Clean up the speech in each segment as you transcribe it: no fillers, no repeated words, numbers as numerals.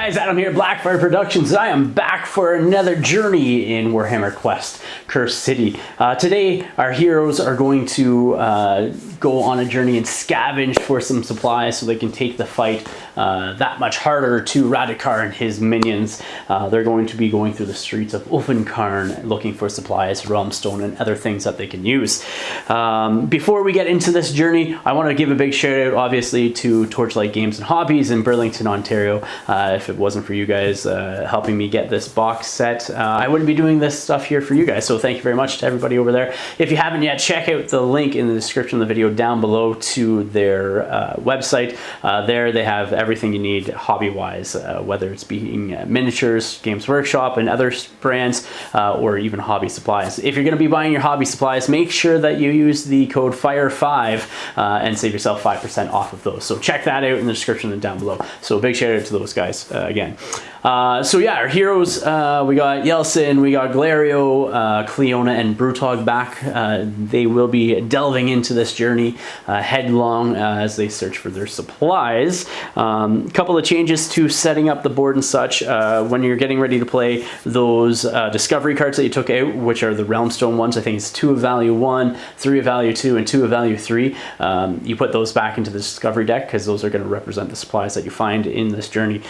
guys, Adam here, Blackfyre Productions. I am back for another journey in Warhammer Quest, Cursed City. Today, our heroes are going to go on a journey and scavenge for some supplies so they can take the fight that much harder to Radukar and his minions. They're going to be going through the streets of Ulfenkarn looking for supplies, realm stone, and other things that they can use. Before we get into this journey, I want to give a big shout out, obviously, to Torchlight Games and Hobbies in Burlington, Ontario. If it wasn't for you guys helping me get this box set, I wouldn't be doing this stuff here for you guys. So thank you very much to everybody over there. If you haven't yet, check out the link in the description of the video down below to their website. There they have everything you need hobby-wise, whether it's being miniatures, Games Workshop, and other brands, or even hobby supplies. If you're going to be buying your hobby supplies, make sure that you use the code FIRE5 and save yourself 5% off of those. So check that out in the description and down below. So big shout out to those guys again. So yeah, our heroes, we got Yeltsin, we got Glario, Cleona, and Brutog back. They will be delving into this journey headlong as they search for their supplies. Couple of changes to setting up the board and such. When you're getting ready to play, those discovery cards that you took out, which are the Realmstone ones, I think it's 2 of value 1, 3 of value 2, and 2 of value 3. You put those back into the discovery deck because those are going to represent the supplies that you find in this journey.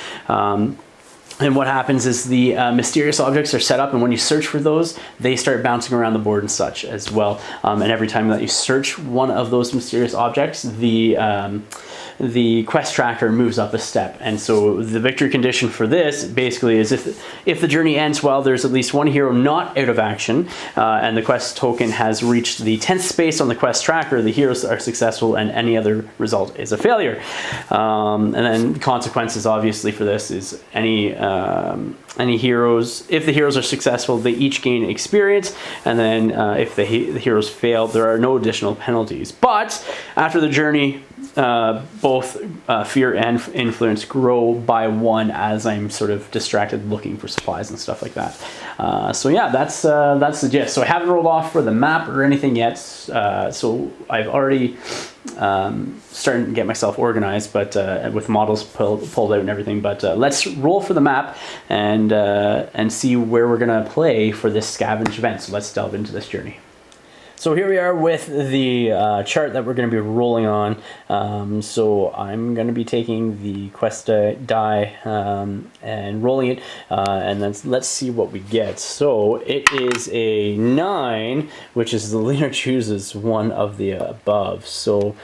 And what happens is the mysterious objects are set up, and when you search for those, they start bouncing around the board and such as well. And every time that you search one of those mysterious objects, the quest tracker moves up a step. And so the victory condition for this basically is if the journey ends while there's at least one hero not out of action, and the quest token has reached the 10th space on the quest tracker, the heroes are successful and any other result is a failure. And then consequences obviously for this is any heroes, if the heroes are successful, they each gain experience, and then if the heroes fail, there are no additional penalties. But after the journey, both fear and influence grow by 1 as I'm sort of distracted looking for supplies and stuff like that. So yeah, that's the gist. So I haven't rolled off for the map or anything yet, so I've already starting to get myself organized, but with models pulled out and everything. But let's roll for the map and see where we're gonna play for this scavenge event. So let's delve into this journey. So here we are with the chart that we're going to be rolling on. So I'm going to be taking the quest die and rolling it, and then let's see what we get. So it is a 9, which is the leader chooses one of the above. So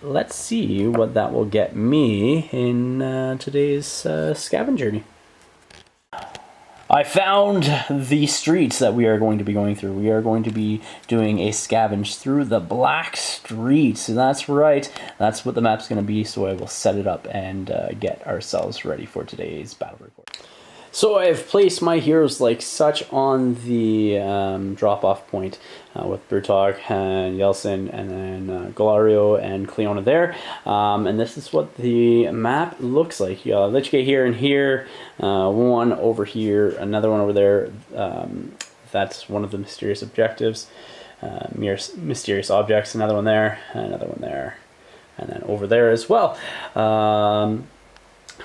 let's see what that will get me in today's scavenge journey. I found the streets that we are going to be going through. We are going to be doing a scavenge through the Black Streets. That's right. That's what the map's going to be. So I will set it up and get ourselves ready for today's battle report. So I've placed my heroes like such on the drop-off point with Brutog and Yeltsin and then Glario and Cleona there. And this is what the map looks like. You got Lich Gate here and here, one over here, another one over there. That's one of the mysterious objectives. Mysterious objects, another one there, and then over there as well.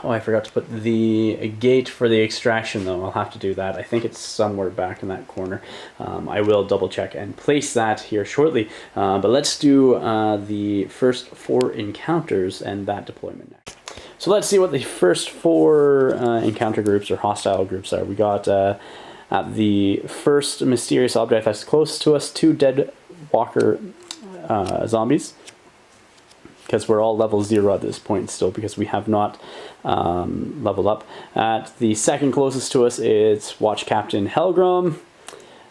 Oh, I forgot to put the gate for the extraction, though. I'll have to do that. I think it's somewhere back in that corner. I will double check and place that here shortly. But let's do the first 4 encounters and that deployment next. So let's see what the first 4 encounter groups or hostile groups are. We got at the first mysterious object that's close to us, 2 dead walker zombies. Because we're all level 0 at this point still, because we have not leveled up. At the second closest to us, it's Watch Captain Helgrim.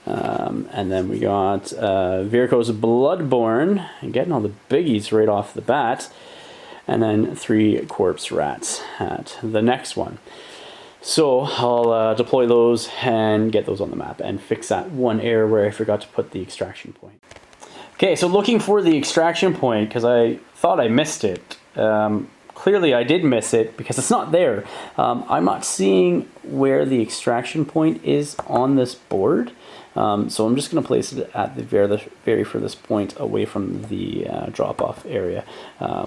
And then we got Virko's Bloodborne, and getting all the biggies right off the bat. And then 3 Corpse Rats at the next one. So I'll deploy those and get those on the map and fix that one error where I forgot to put the extraction point. Okay, so looking for the extraction point, because I thought I missed it. clearly I did miss it because it's not there. I'm not seeing where the extraction point is on this board. So I'm just going to place it at the very furthest point away from the drop-off area,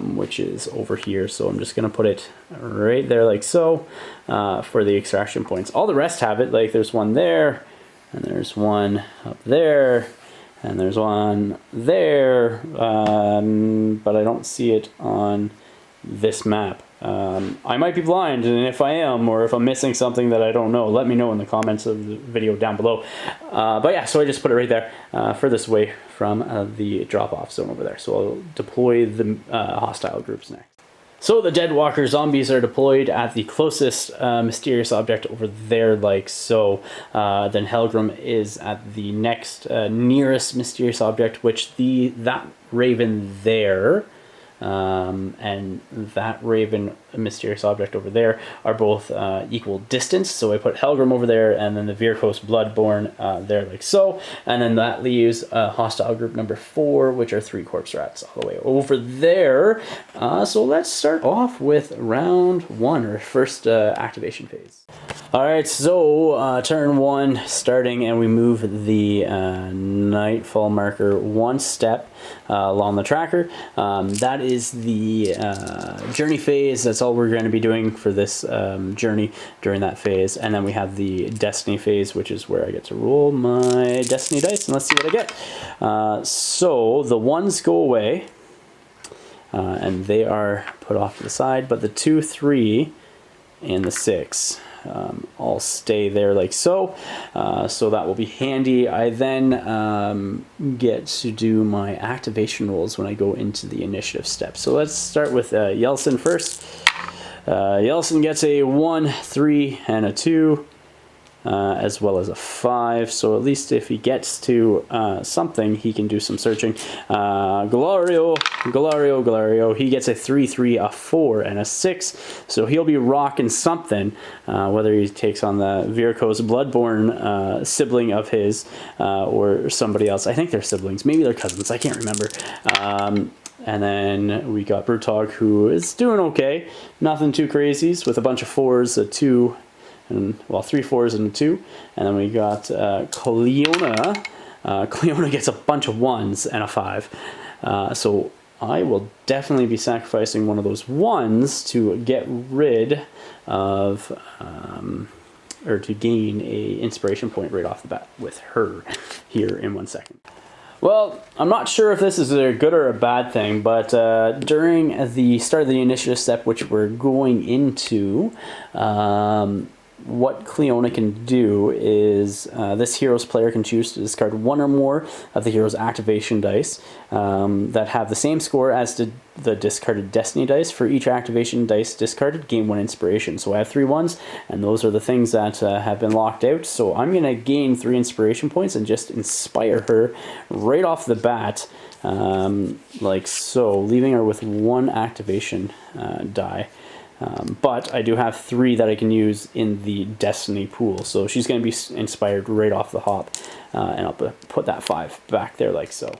which is over here. So I'm just going to put it right there like so for the extraction points. All the rest have it. Like there's one there, and there's one up there, and there's one there, but I don't see it on this map. I might be blind, and if I am, or if I'm missing something that I don't know, let me know in the comments of the video down below. But yeah, so I just put it right there, furthest away from the drop-off zone over there. So I'll deploy the hostile groups next. So the Deadwalker zombies are deployed at the closest mysterious object over there, like so. Then Helgrim is at the next nearest mysterious object, which that raven there and that raven mysterious object over there are both equal distance. So I put Helgrim over there, and then the Virkos Bloodborne there like so, and then that leaves hostile group number 4, which are 3 corpse rats all the way over there. So let's start off with round 1, or first activation phase. Alright, so turn 1 starting, and we move the nightfall marker 1 step along the tracker. That is the journey phase. That's all we're going to be doing for this journey during that phase. And then we have the destiny phase, which is where I get to roll my destiny dice, and let's see what I get. So the 1s go away, and they are put off to the side, but the 2, 3, and the 6 all stay there like so. So that will be handy. I then get to do my activation rolls when I go into the initiative step. So let's start with Yelson first. Yelson gets a 1, 3, and a 2. As well as a 5, so at least if he gets to something, he can do some searching. Galario, he gets a 3, 3, a 4, and a 6, so he'll be rocking something, whether he takes on the Virkos Bloodborne sibling of his, or somebody else. I think they're siblings, maybe they're cousins, I can't remember. And then we got Brutog, who is doing okay, nothing too crazy, with a bunch of 4s, a 2, and, well, 3 4s and a 2. And then we got Cleona. Cleona gets a bunch of 1s and a 5. So I will definitely be sacrificing one of those 1s to get rid of, or to gain a inspiration point right off the bat with her here in 1 second. Well, I'm not sure if this is a good or a bad thing, but during the start of the initiative step, which we're going into, what Cleona can do is this hero's player can choose to discard 1 or more of the hero's activation dice that have the same score as the discarded destiny dice. For each activation dice discarded, gain 1 inspiration. So I have 3 1s, and those are the things that have been locked out. So I'm going to gain 3 inspiration points and just inspire her right off the bat, like so, leaving her with 1 activation die. But I do have 3 that I can use in the destiny pool, so she's going to be inspired right off the hop, and I'll put that 5 back there like so.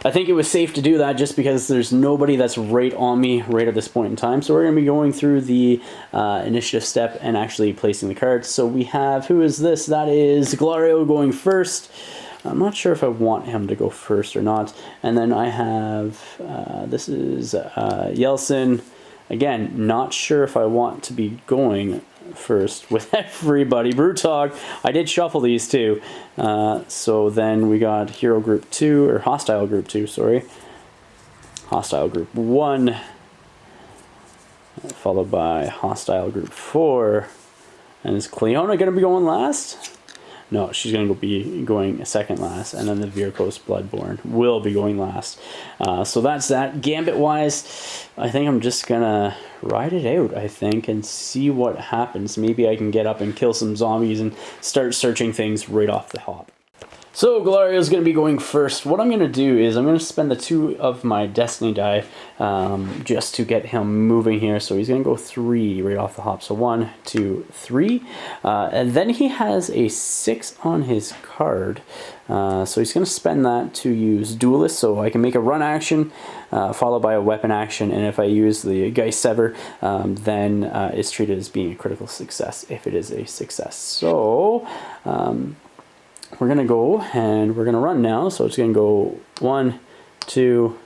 I think it was safe to do that just because there's nobody that's right on me right at this point in time, so we're going to be going through the initiative step and actually placing the cards. So we have, who is this? That is Glario going first. I'm not sure if I want him to go first or not. And then I have, this is Yelson. Again, not sure if I want to be going first with everybody. Brutog, I did shuffle these too. So then we got Hero Group 2, or Hostile Group 2, sorry. Hostile Group 1, followed by Hostile Group 4. And is Cleona going to be going last? No, she's going to be going second last, and then the Virkos Bloodborne will be going last. So that's that. Gambit-wise, I think I'm just going to ride it out, I think, and see what happens. Maybe I can get up and kill some zombies and start searching things right off the hop. So Glorio's going to be going first. What I'm going to do is I'm going to spend the 2 of my Destiny die just to get him moving here. So he's going to go 3 right off the hop. So 1, 2, 3. And then he has a 6 on his card. So he's going to spend that to use Duelist. So I can make a run action followed by a weapon action. And if I use the Geist Sever, then it's treated as being a critical success if it is a success. So we're going to go and we're going to run now. So it's going to go 1, 2.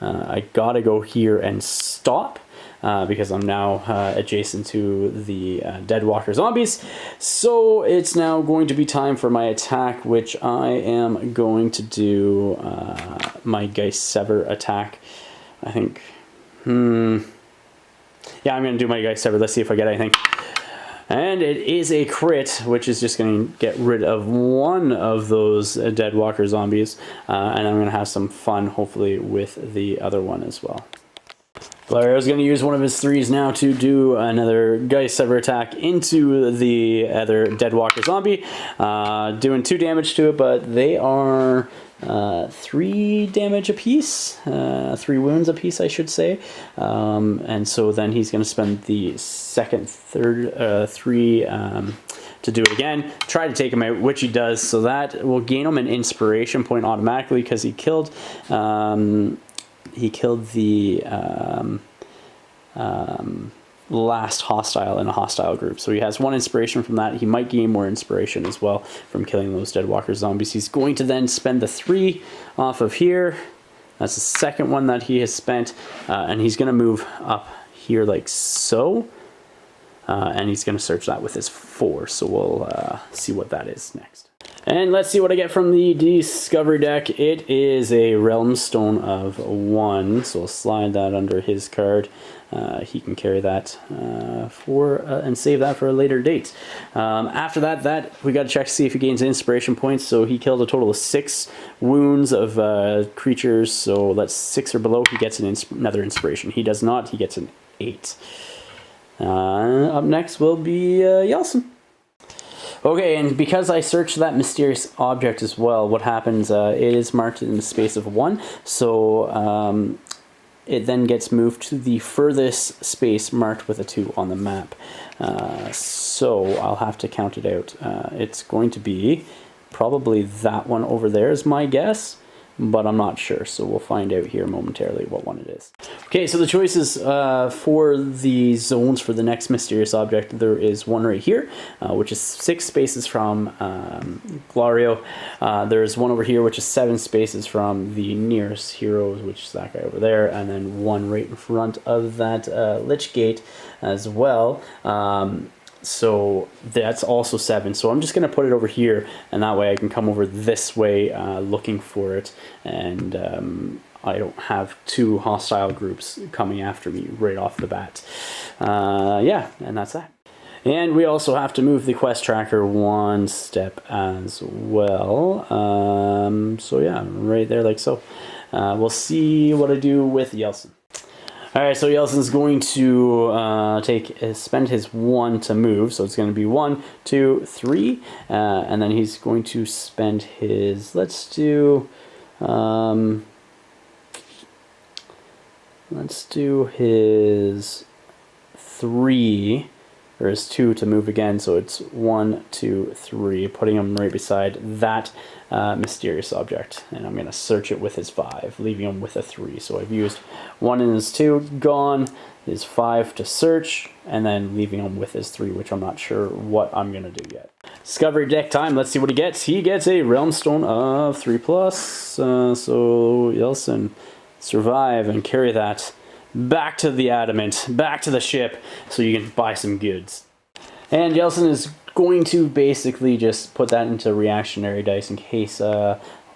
I got to go here and stop because I'm now adjacent to the Deadwalker zombies. So it's now going to be time for my attack, which I am going to do my Geist Sever attack. I think, yeah, I'm going to do my Geist Sever. Let's see if I get anything. And it is a crit, which is just going to get rid of one of those Deadwalker zombies. And I'm going to have some fun, hopefully, with the other one as well. Glorio's going to use one of his 3s now to do another Geist Sever attack into the other Deadwalker zombie. Doing 2 damage to it, but they are 3 damage apiece, 3 wounds apiece, I should say. And so then he's going to spend the second, third, 3 to do it again. Try to take him out, which he does. So that will gain him an inspiration point automatically because he killed the last hostile in a hostile group. So he has 1 inspiration from that. He might gain more inspiration as well from killing those Deadwalker zombies. He's going to then spend the 3 off of here. That's the second one that he has spent. And he's going to move up here like so. And he's going to search that with his 4. So we'll see what that is next. And let's see what I get from the Discovery deck. It is a Realm Stone of 1, so I'll slide that under his card. He can carry that and save that for a later date. After that we got to check to see if he gains inspiration points. So he killed a total of 6 wounds of creatures. So that's 6 or below. He gets another inspiration. He does not. He gets an 8. Up next will be Yelson. Okay, and because I searched that mysterious object as well, what happens, it is marked in the space of 1, so it then gets moved to the furthest space marked with a 2 on the map. So I'll have to count it out. It's going to be probably that one over there is my guess, but I'm not sure, so we'll find out here momentarily what one it is. Okay, so the choices for the zones for the next mysterious object, there is one right here, which is 6 spaces from Glorio. There's one over here, which is 7 spaces from the nearest heroes, which is that guy over there, and then one right in front of that Lich Gate as well. So that's also 7. So I'm just going to put it over here, and that way I can come over this way looking for it, and I don't have 2 hostile groups coming after me right off the bat. Yeah, and that's that. And we also have to move the quest tracker 1 step as well. So yeah, right there like so. We'll see what I do with Yelson. Alright, so Yelson's going to spend his 1 to move, so it's going to be 1, 2, 3, and then he's going to spend his, let's do his 3, or his 2 to move again, so it's 1, 2, 3, putting him right beside that mysterious object, and I'm going to search it with his 5, leaving him with a 3. So I've used 1 and his 2, gone, his 5 to search, and then leaving him with his 3, which I'm not sure what I'm going to do yet. Discovery deck time, let's see what he gets. He gets a Realm Stone of 3+, so Yelson, survive and carry that back to the Adamant, back to the ship, so you can buy some goods. And Yelson is going to basically just put that into reactionary dice in case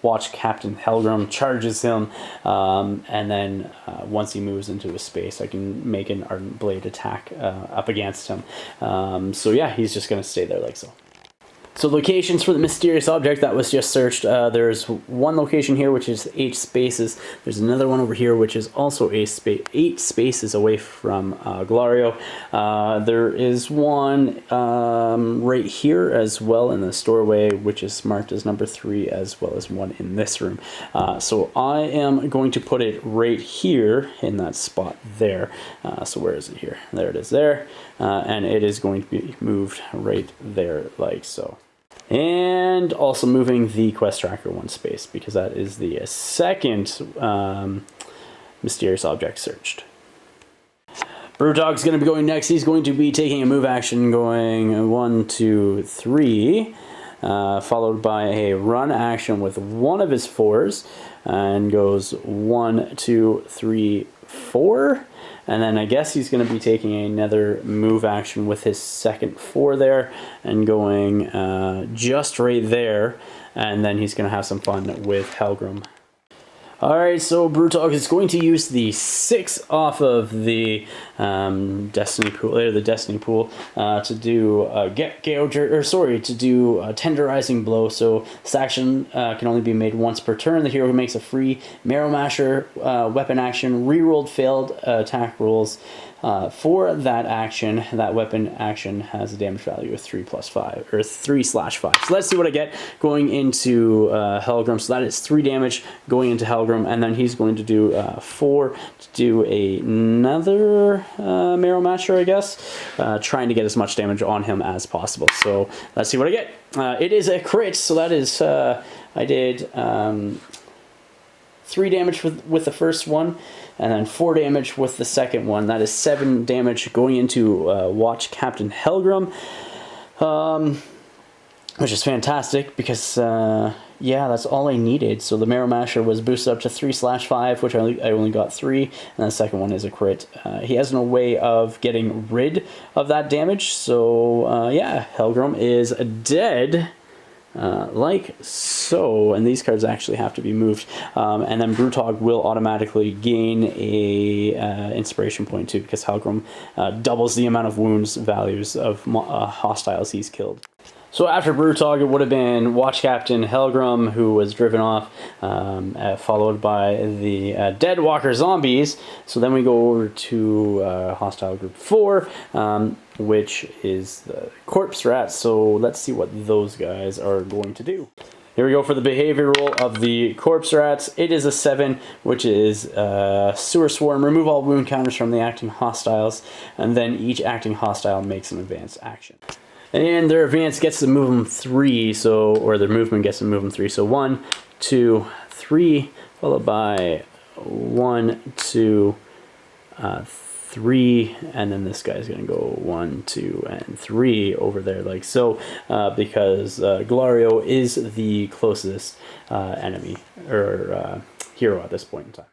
Watch Captain Helgrim charges him, and then once he moves into a space, I can make an Ardent Blade attack up against him. So yeah, he's just going to stay there like so. So locations for the mysterious object that was just searched. There's one location here which is 8 spaces. There's another one over here which is also 8 spaces away from Glario. There is one right here as well in the doorway, which is marked as number 3, as well as one in this room. So I am going to put it right here in that spot there. So where is it here? There it is there. And it is going to be moved right there like so. And also moving the quest tracker 1 space, because that is the second mysterious object searched. Brewdog's going to be going next. He's going to be taking a move action going 1, 2, 3, followed by a run action with one of his 4s, and goes 1, 2, 3, 4. And then I guess he's going to be taking another move action with his second 4 there and going just right there. And then he's going to have some fun with Helgrim. Alright, so Brewdog is going to use the 6 off of the Destiny pool, to do to do a tenderizing blow. So this action can only be made once per turn. The hero makes a free Marrow Masher weapon action, rerolled failed attack rolls. For that action, that weapon action has a damage value of 3+5 or 3/5. So let's see what I get going into Helgrim. So that is 3 damage going into Helgrim, and then he's going to do 4 to do another Marrow Masher, I guess, trying to get as much damage on him as possible. So let's see what I get. It is a crit, so that is I did 3 damage with the first one, and then 4 damage with the second one. That is 7 damage going into Watch Captain Helgrim, which is fantastic because, yeah, that's all I needed. So the Marrow Masher was boosted up to 3/5, which I only got 3, and the second one is a crit. He has no way of getting rid of that damage, so yeah, Helgrim is dead. Like so, and these cards actually have to be moved, and then Brewdog will automatically gain a inspiration point too, because Helgrim doubles the amount of wounds values of hostiles he's killed. So after Brewdog, it would have been Watch Captain Helgrim, who was driven off, followed by the Deadwalker zombies. So then we go over to hostile group 4, which is the Corpse Rats. So let's see what those guys are going to do. Here we go for the behavior roll of the Corpse Rats. It is a 7, which is Sewer Swarm. Remove all wound counters from the acting hostiles, and then each acting hostile makes an advanced action. And their advance gets to move them 3, or their movement gets to move them 3. So 1, 2, 3, followed by 1, 2, 3, and then this guy's gonna go 1, 2, and 3 over there, like so, because Glario is the closest enemy or hero at this point in time.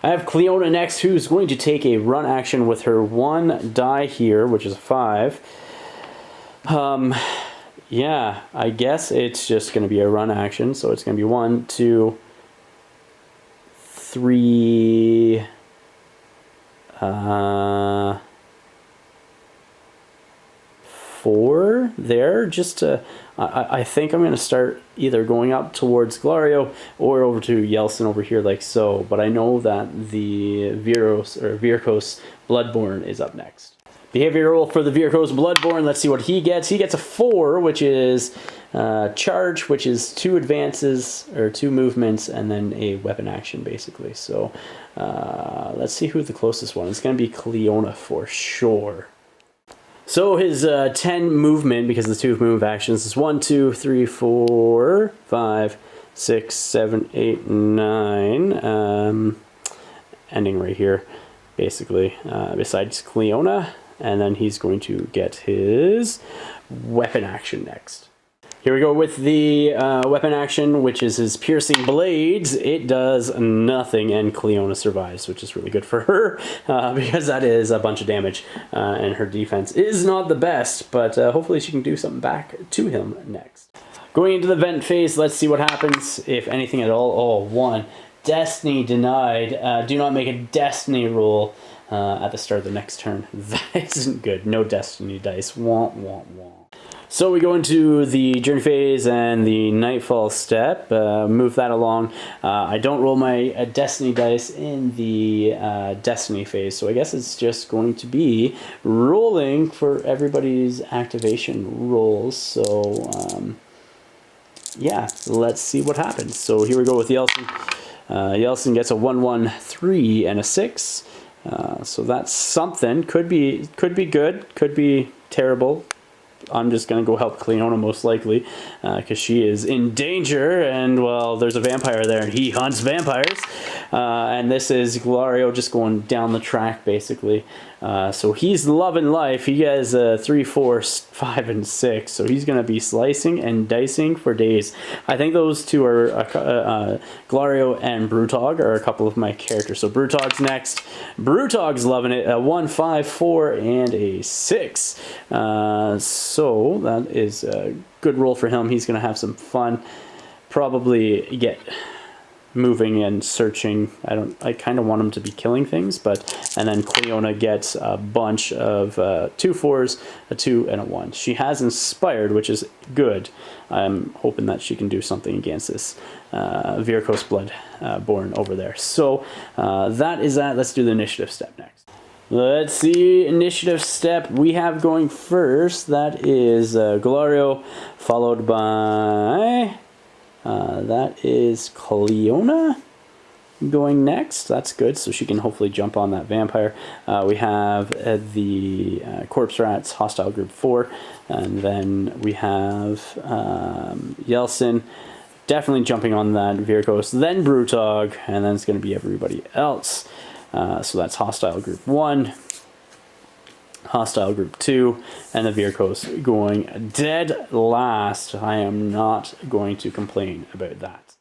I have Cleona next, who's going to take a run action with her 1 die here, which is a 5. Yeah, I guess it's just going to be a run action, so it's going to be 1, 2, 3, 4 there, just to, I think I'm going to start either going up towards Glario or over to Yeltsin over here like so, but I know that the Virkos Bloodborne is up next. Behavior roll for the Virkos Bloodborne. Let's see what he gets. He gets a 4, which is charge, which is 2 advances or 2 movements, and then a weapon action basically. So let's see who the closest one is. It's going to be Cleona for sure. So his 10 movement, because of the 2 move actions, is 1, 2, 3, 4, 5, 6, 7, 8, 9. Ending right here, basically. Besides Cleona. And then he's going to get his weapon action next. Here we go with the weapon action, which is his Piercing Blades. It does nothing, and Cleona survives, which is really good for her, because that is a bunch of damage, and her defense is not the best, but hopefully she can do something back to him next. Going into the vent phase, let's see what happens, if anything at all. Oh, 1. Destiny denied. Do not make a destiny roll at the start of the next turn. That isn't good. No destiny dice. Womp, womp, womp. So we go into the journey phase and the nightfall step, move that along. I don't roll my destiny dice in the destiny phase, so I guess it's just going to be rolling for everybody's activation rolls. So yeah, let's see what happens. So here we go with Yeltsin. Yeltsin gets a 1, 1, 3, and a 6. So that's something. Could be good, could be terrible. I'm just going to go help Cleona most likely, because she is in danger, and well, there's a vampire there, and he hunts vampires. And this is Glario just going down the track, basically. So he's loving life. He has 3, 4, 5, and 6, so he's going to be slicing and dicing for days. I think those two are, Glario and Brutog are a couple of my characters. So Brutog's next. Brutog's loving it. A 1, 5, 4, and a 6. So that is a good roll for him. He's going to have some fun. Probably get moving and searching. I kind of want him to be killing things, and then Cleona gets a bunch of 2 4s, a 2, and a 1. She has inspired, which is good. I'm hoping that she can do something against this Virkos Bloodborne over there. So that is that. Let's do the initiative step next. Let's see, initiative step we have going first. That is Glario, followed by, that is Cleona going next. That's good, so she can hopefully jump on that vampire. We have the Corpse Rats, Hostile Group 4, and then we have Yeltsin, definitely jumping on that Virkos, then Brutog, and then it's going to be everybody else. So that's Hostile Group 1, Hostile Group 2, and the Virkos going dead last. I am not going to complain about that.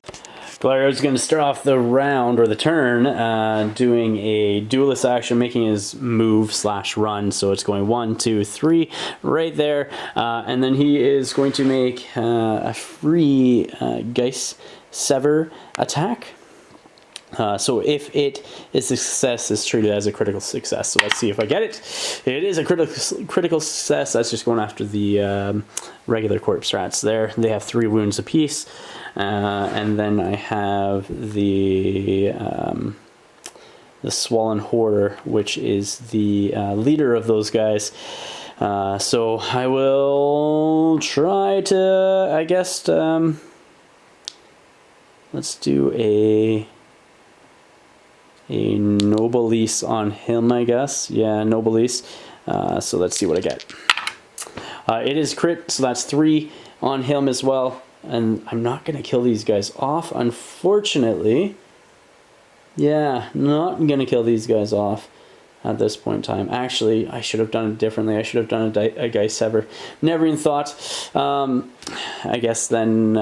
Glario's going to start off the round, or the turn, doing a duelist action, making his move / run. So it's going 1, 2, 3 right there. And then he is going to make a free Geist Sever attack. So if it is a success, it's treated as a critical success. So let's see if I get it. It is a critical success. That's just going after the regular Corpse Rats there. They have 3 wounds apiece. And then I have the Swollen Hoarder, which is the leader of those guys. So I will try to, I guess, let's do a Noblesse on him, I guess. Yeah, Noblesse. So let's see what I get. It is crit, so that's 3 on him as well. And I'm not going to kill these guys off, unfortunately. Yeah, not going to kill these guys off at this point in time. Actually, I should have done it differently. I should have done a Geist Sever. Never even thought. I guess then,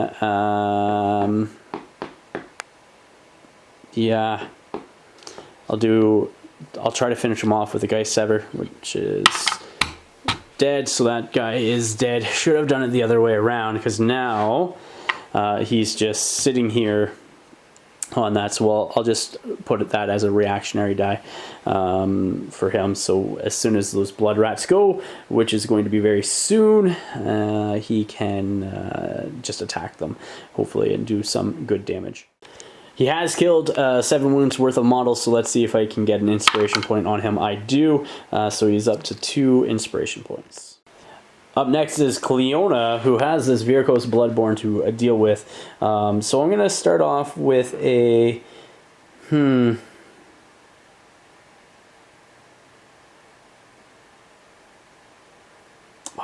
yeah. I'll try to finish him off with a Geist Sever, which is dead, so that guy is dead. Should have done it the other way around, because now he's just sitting here on that, so I'll just put that as a reactionary die for him. So as soon as those Blood Rats go, which is going to be very soon, he can just attack them, hopefully, and do some good damage. He has killed 7 wounds worth of models, so let's see if I can get an inspiration point on him. I do, so he's up to 2 inspiration points. Up next is Cleona, who has this Virkos Bloodborne to deal with. So I'm going to start off with a...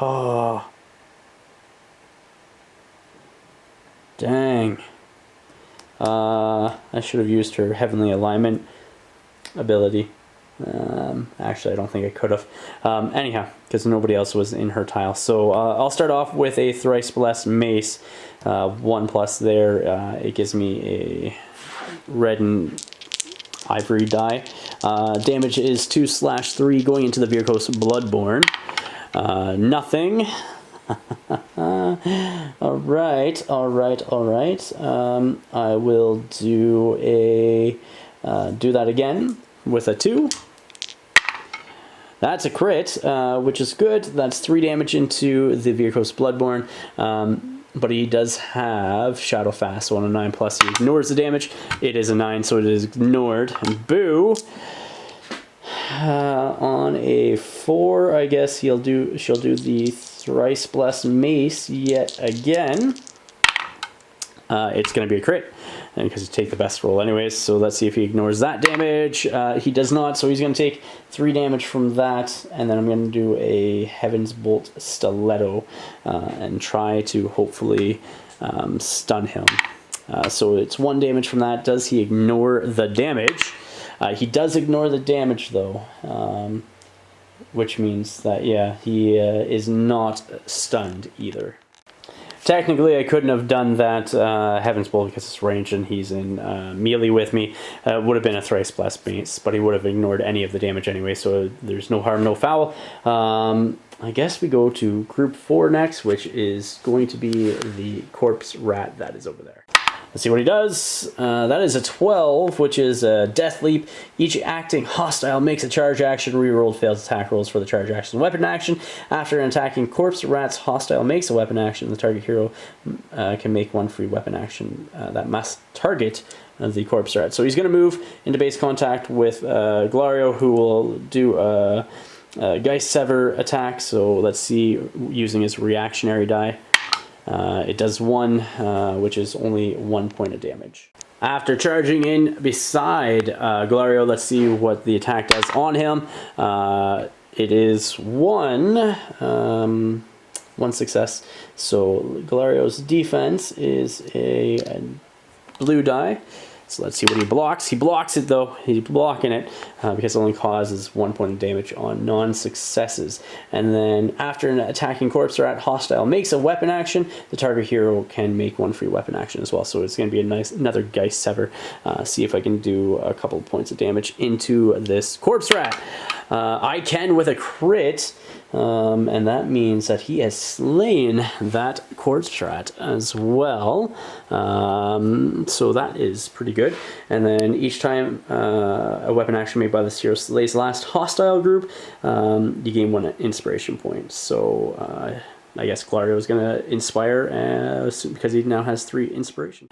Oh. Dang. I should have used her Heavenly Alignment ability. Actually, I don't think I could have. Anyhow, because nobody else was in her tile. So I'll start off with a Thrice Blessed Mace. 1+ there. It gives me a red and ivory die. Damage is 2/3 going into the Virkos Bloodborne. Nothing. Alright. I will do that again with a 2. That's a crit, which is good. That's 3 damage into the Virkos Bloodborne. But he does have Shadow Fast, so on a 9 plus he ignores the damage. It is a 9, so it is ignored. And boo! On a 4, I guess she'll do the Thrice Blessed Mace yet again. It's going to be a crit, and because you take the best roll anyways. So let's see if he ignores that damage. He does not, so he's going to take 3 damage from that, and then I'm going to do a Heaven's Bolt Stiletto and try to hopefully stun him. So it's 1 damage from that. Does he ignore the damage? He does ignore the damage though, which means that, yeah, he is not stunned either. Technically, I couldn't have done that Heaven's Bolt because it's ranged and he's in melee with me. It would have been a Thrice Blessed Mace, but he would have ignored any of the damage anyway, so there's no harm, no foul. I guess we go to Group 4 next, which is going to be the Corpse Rat that is over there. Let's see what he does. That is a 12, which is a Death Leap. Each acting hostile makes a charge action, rerolled failed attack rolls for the charge action and weapon action. After an attacking Corpse Rat's hostile makes a weapon action, the target hero can make 1 free weapon action that must target the Corpse Rat. So he's going to move into base contact with Glario, who will do a Geist Sever attack. So let's see, using his reactionary die. It does 1, which is only 1 point of damage. After charging in beside Glario, let's see what the attack does on him. It is 1 success. So Glario's defense is a blue die. So let's see what he blocks. He blocks it though. He's blocking it because it only causes 1 point of damage on non-successes. And then after an attacking Corpse Rat hostile makes a weapon action, the target hero can make 1 free weapon action as well. So it's going to be another Geist Sever. See if I can do a couple of points of damage into this Corpse Rat. I can with a crit. And that means that he has slain that Corpse Rat as well. So that is pretty good. And then each time a weapon action made by this hero slays last hostile group, you gain 1 inspiration point. So I guess Glario is going to inspire because he now has 3 inspiration.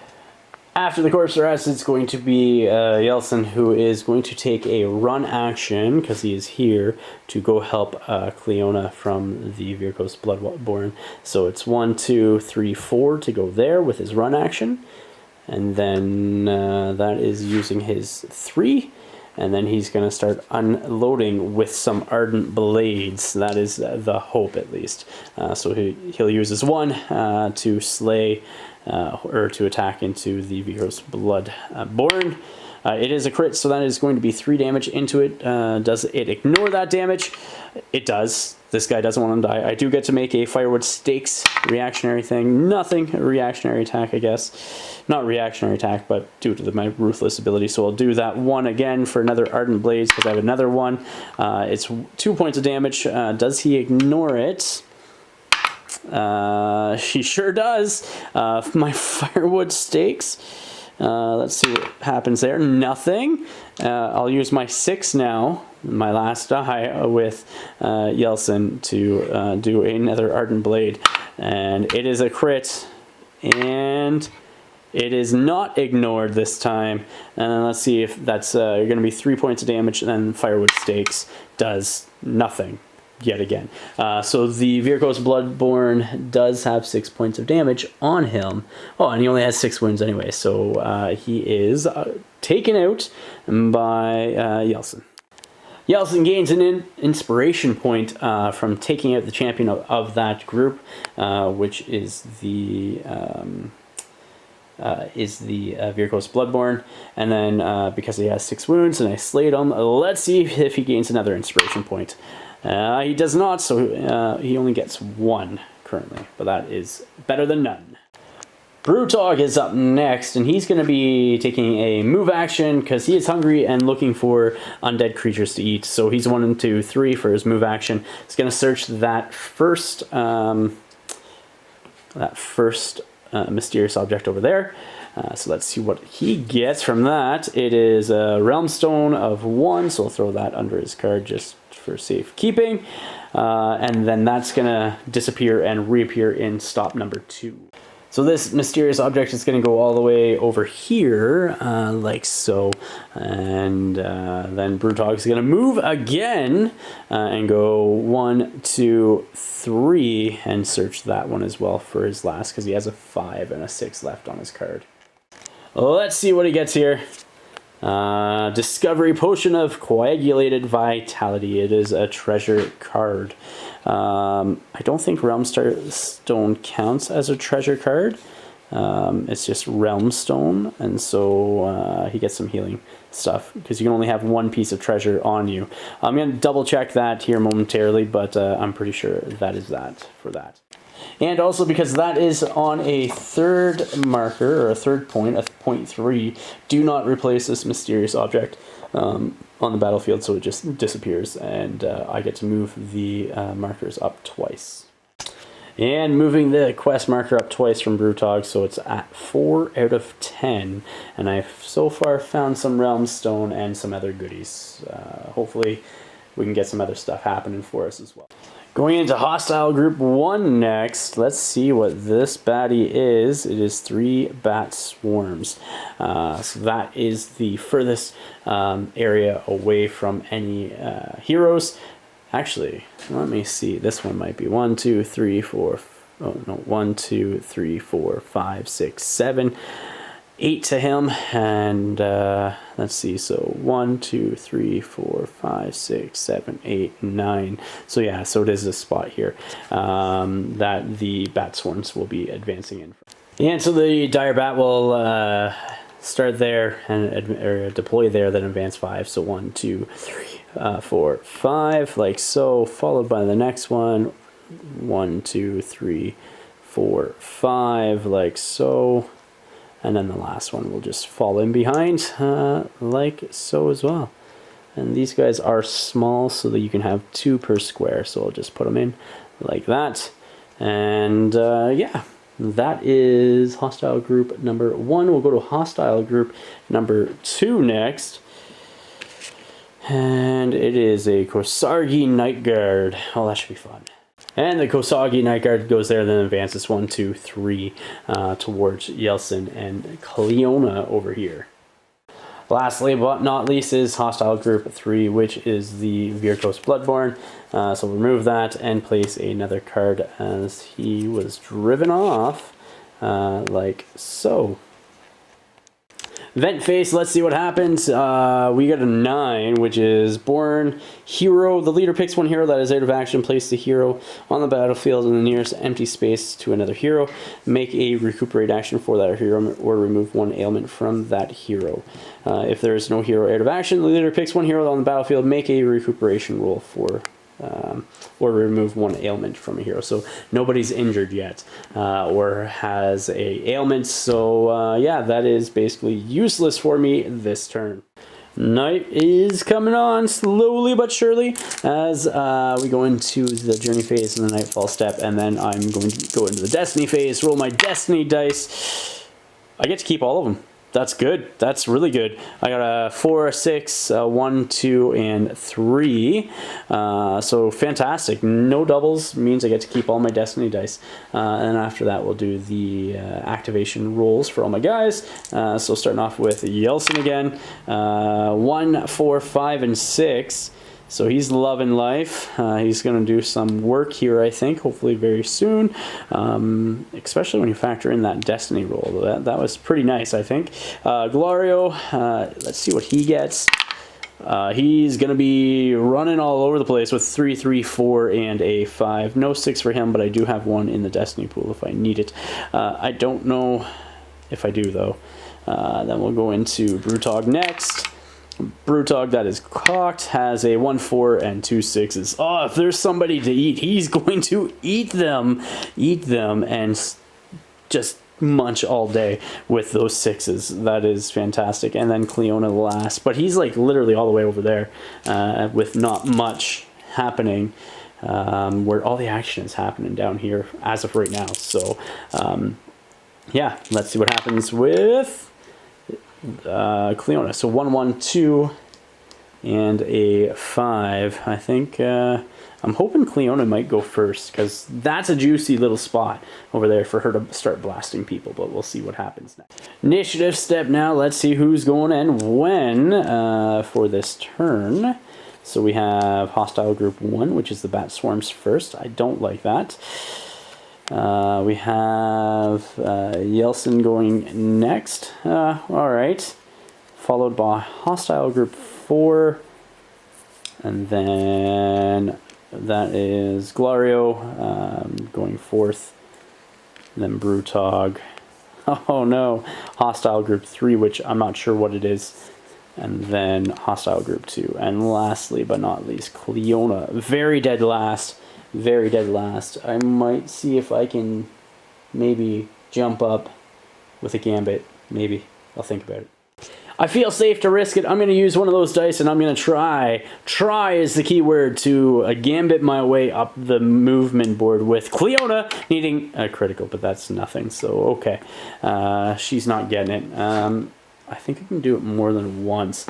After the Corpse Rat, it's going to be Yeltsin, who is going to take a run action, because he is here, to go help Cleona from the Virkos Bloodborne. So it's 1, 2, 3, 4 to go there with his run action. And then that is using his 3. And then he's going to start unloading with some Ardent Blades. That is the hope, at least. So he'll use his 1 to slay or to attack into the Virkos Bloodborne. It is a crit, so that is going to be 3 damage into it. Does it ignore that damage? It does. This guy doesn't want him to die. I do get to make a Firewood Stakes reactionary thing. Nothing reactionary attack, I guess. Not reactionary attack, but due to my Ruthless ability. So I'll do that 1 again for another Ardent Blades, because I have another 1. It's 2 points of damage. Does he ignore it? She sure does. My Firewood Stakes. Let's see what happens there. Nothing. I'll use my 6 now, my last die, with Yeltsin to do another Ardent Blade. And it is a crit. And it is not ignored this time. And let's see if that's going to be 3 points of damage. And then Firewood Stakes does nothing. Yet again. So the Virkos Bloodborne does have 6 points of damage on him. Oh, and he only has 6 wounds anyway, so he is taken out by Yeltsin. Yeltsin gains an inspiration point from taking out the champion of that group, which is the Virkos Bloodborne. And then because he has 6 wounds and I slayed him, let's see if he gains another inspiration point. He does not, so he only gets 1 currently, but that is better than none. Brutog is up next, and he's going to be taking a move action because he is hungry and looking for undead creatures to eat. So he's 1 and 2, 3 for his move action. He's going to search that first mysterious object over there. So let's see what he gets from that. It is a Realm Stone of 1, so I'll throw that under his card just for safekeeping. And then that's going to disappear and reappear in stop number 2. So this mysterious object is going to go all the way over here, like so. And then Brutog is going to move again and go 1, 2, 3 and search that one as well for his last, because he has a 5 and a 6 left on his card. Let's see what he gets here. Discovery Potion of Coagulated Vitality. It is a treasure card. I don't think Realm Stone counts as a treasure card. It's just Realm Stone, and so he gets some healing stuff because you can only have one piece of treasure on you. I'm going to double check that here momentarily, but I'm pretty sure that is that for that. And also because that is on a 3rd marker, or a 3rd point, a point 3, do not replace this mysterious object on the battlefield, so it just disappears, and I get to move the markers up twice. And moving the quest marker up twice from Brutog, so it's at 4 out of 10, and I've so far found some Realm Stone and some other goodies. Hopefully we can get some other stuff happening for us as well. Going into Hostile Group 1 next, let's see what this baddie is. It is 3 bat swarms. So that is the furthest area away from any heroes. Actually, let me see. This one might be 1, 2, 3, 4. Oh no, 1, 2, 3, 4, 5, 6, 7. 8 to him, and let's see, so 1, 2, 3, 4, 5, 6, 7, 8, 9. So yeah, so it is a spot here that the bat swarms will be advancing in. And so the dire bat will start there and deploy there, then advance 5. So 1, 2, 3, 4, 5, like so, followed by the next one. 1, 2, 3, 4, 5, like so. And then the last one will just fall in behind, like so as well. And these guys are small so that you can have 2 per square. So I'll just put them in like that. And yeah, that is Hostile Group number 1. We'll go to Hostile Group number 2 next. And it is a Kosargi Night Guard. Oh, that should be fun. And the Kosagi Night Guard goes there, then advances 1, 2, 3 towards Yeltsin and Cleona over here. Lastly, but not least, is Hostile Group 3, which is the Virkos Bloodborne. So remove that and place another card as he was driven off, like so. Vent Face, let's see what happens. We got a 9, which is Born Hero. The leader picks one hero that is out of action. Place the hero on the battlefield in the nearest empty space to another hero. Make a recuperate action for that hero, or remove 1 ailment from that hero. If there is no hero out of action, the leader picks one hero on the battlefield. Make a recuperation roll for or remove 1 ailment from a hero. So nobody's injured yet or has a ailment. So yeah, that is basically useless for me this turn. Night is coming on slowly but surely as we go into the journey phase and the nightfall step, and then I'm going to go into the destiny phase, roll my destiny dice. I get to keep all of them. That's good. That's really good. I got a 4, 6, 1, 2, and 3. So fantastic. No doubles means I get to keep all my destiny dice. And after that, we'll do the activation rolls for all my guys. So starting off with Yeltsin again. 1, 4, 5, and 6. So he's loving life. He's going to do some work here, I think, hopefully very soon, especially when you factor in that destiny roll. That was pretty nice, I think. Glario, let's see what he gets. He's going to be running all over the place with 3, 3, 4, and a 5. No 6 for him, but I do have 1 in the destiny pool if I need it. I don't know if I do, though. Then we'll go into Brutog next. Brutog, that is cocked, has a 1, 4, and 2 6s. Oh, if there's somebody to eat, he's going to eat them, and just munch all day with those 6s. That is fantastic. And then Cleona last, but he's like literally all the way over there with not much happening, where all the action is happening down here as of right now. So yeah, let's see what happens with Cleona. So 1, 1, 2, and a 5. I think I'm hoping Cleona might go first, because that's a juicy little spot over there for her to start blasting people, but we'll see what happens next. Initiative step now. Let's see who's going and when for this turn. So we have hostile group 1, which is the bat swarms first. I don't like that. We have Yelson going next. Alright. Followed by hostile group 4. And then that is Glario going 4th. And then Brutog. Oh no. Hostile group 3, which I'm not sure what it is. And then hostile group 2. And lastly but not least, Cleona. Very dead last. Very dead last. I might see if I can maybe jump up with a gambit. Maybe. I'll think about it. I feel safe to risk it. I'm going to use one of those dice and I'm going to try. Try is the key word to gambit my way up the movement board with Cleona needing a critical, but that's nothing. So, okay. She's not getting it. I think I can do it more than once.